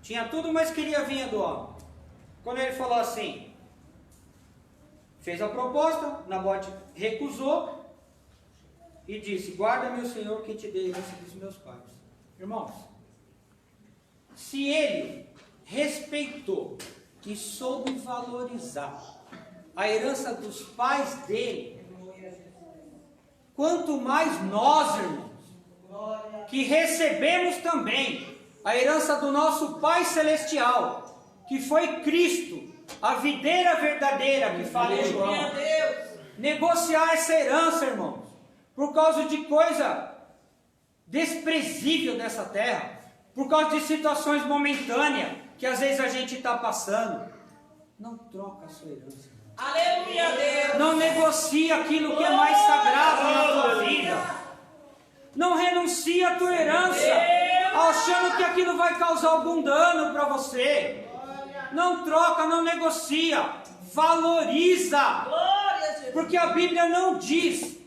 Tinha tudo, mas queria vir do homem. Quando ele falou assim, fez a proposta, Nabote recusou e disse, guarda meu senhor que te dê a herança dos meus pais. Irmãos, se ele respeitou e soube valorizar a herança dos pais dele, quanto mais nós, irmãos, que recebemos também a herança do nosso Pai Celestial, que foi Cristo, a videira verdadeira que fala em João. Negociar essa herança, irmãos, por causa de coisa desprezível dessa terra, por causa de situações momentâneas que às vezes a gente está passando, não troca a sua herança. Aleluia, Deus. Não negocia aquilo que é mais sagrado na tua vida. Não renuncia a tua herança, achando que aquilo vai causar algum dano para você. Não troca, não negocia, valoriza. Porque a Bíblia não diz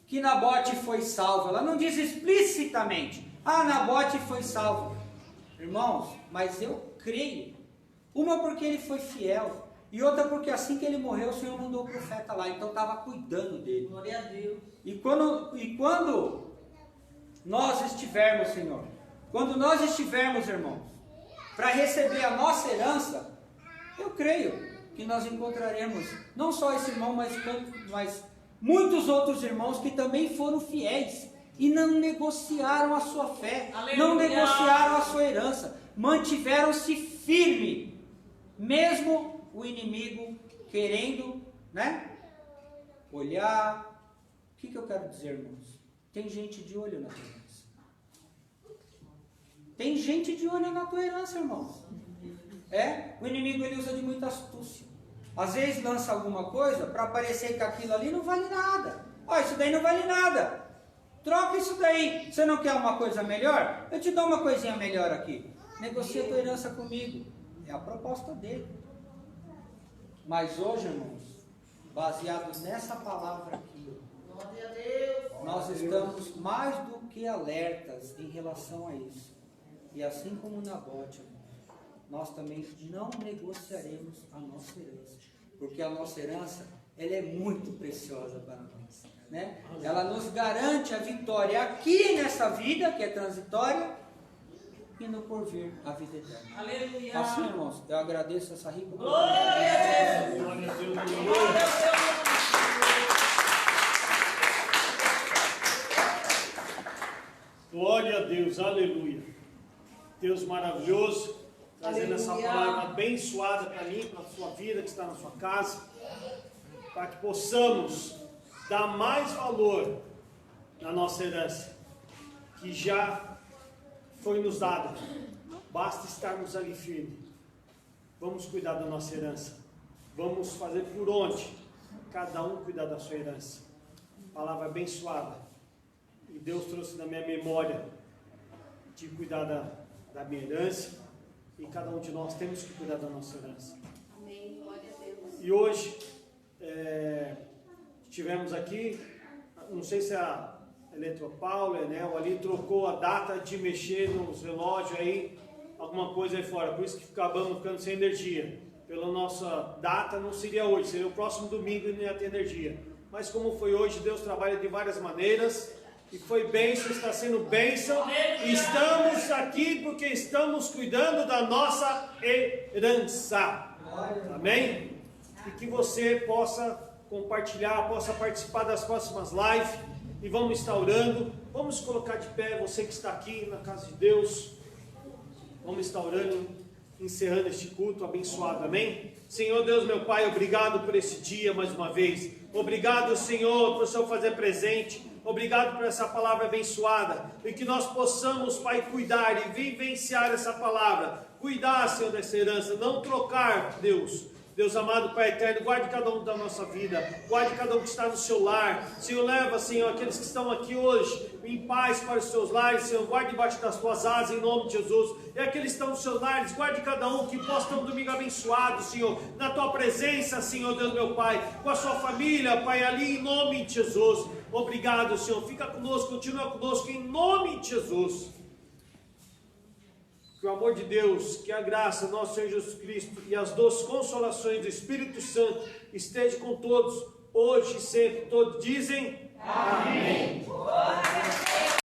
que Nabote foi salvo. Ela não diz explicitamente, Nabote foi salvo. Irmãos, mas eu creio. Uma porque ele foi fiel. E outra porque assim que ele morreu, o Senhor mandou o profeta lá. Então estava cuidando dele. Glória a Deus. E quando nós estivermos, Senhor, quando nós estivermos, irmãos, para receber a nossa herança, eu creio que nós encontraremos não só esse irmão, mas muitos outros irmãos que também foram fiéis e não negociaram a sua fé, Aleluia. Não negociaram a sua herança, mantiveram-se firme, mesmo o inimigo querendo, olhar. O que eu quero dizer, irmãos? Tem gente de olho na tua herança. Tem gente de olho na tua herança, irmãos. O inimigo ele usa de muita astúcia. Às vezes lança alguma coisa para parecer que aquilo ali não vale nada. Isso daí não vale nada. Troca isso daí. Você não quer uma coisa melhor? Eu te dou uma coisinha melhor aqui. Negocia a tua herança comigo. É a proposta dele. Mas hoje, irmãos, baseados nessa palavra aqui, nós estamos mais do que alertas em relação a isso. E assim como Nabote, nós também não negociaremos a nossa herança, porque a nossa herança ela é muito preciosa para nós, Ela nos garante a vitória aqui nessa vida que é transitória e no porvir a vida eterna. Aleluia. Assim, irmãos, eu agradeço essa rica Glória a Deus. Glória a Deus. Glória a Deus. Glória a Deus, aleluia. Deus maravilhoso, trazendo essa palavra abençoada para mim, para a sua vida que está na sua casa, para que possamos dar mais valor na nossa herança, que já foi nos dada. Basta estarmos ali firmes. Vamos cuidar da nossa herança. Vamos fazer por onde cada um cuidar da sua herança. Palavra abençoada. E Deus trouxe na minha memória de cuidar da minha herança. E cada um de nós temos que cuidar da nossa herança. Amém. Glória a Deus. E hoje, tivemos aqui, não sei se a Eletropaula, ou ali trocou a data de mexer nos relógios aí, alguma coisa aí fora. Por isso que acabamos ficando sem energia. Pela nossa data não seria hoje, seria o próximo domingo e não ia ter energia. Mas como foi hoje, Deus trabalha de várias maneiras. E foi bênção, está sendo bênção. Estamos aqui porque estamos cuidando da nossa herança. Amém? E que você possa compartilhar, possa participar das próximas lives. e vamos estar orando. Vamos colocar de pé, você que está aqui na casa de Deus. Vamos estar orando, encerrando este culto abençoado, amém? Senhor Deus, meu Pai, obrigado por esse dia mais uma vez. Obrigado, Senhor, por o Senhor fazer presente. Obrigado por essa palavra abençoada. E que nós possamos, Pai, cuidar e vivenciar essa palavra. Cuidar, Senhor, dessa herança. Não trocar, Deus. Deus amado, Pai eterno, guarde cada um da nossa vida, guarde cada um que está no seu lar. Senhor, leva, Senhor, aqueles que estão aqui hoje em paz para os seus lares, Senhor, guarde debaixo das tuas asas em nome de Jesus. E aqueles que estão nos seus lares, guarde cada um que possa ter um domingo abençoado, Senhor, na tua presença, Senhor Deus meu Pai, com a sua família, Pai, ali em nome de Jesus. Obrigado, Senhor, fica conosco, continua conosco em nome de Jesus. Que o amor de Deus, que a graça do nosso Senhor Jesus Cristo e as doces consolações do Espírito Santo esteja com todos, hoje e sempre. Todos dizem amém.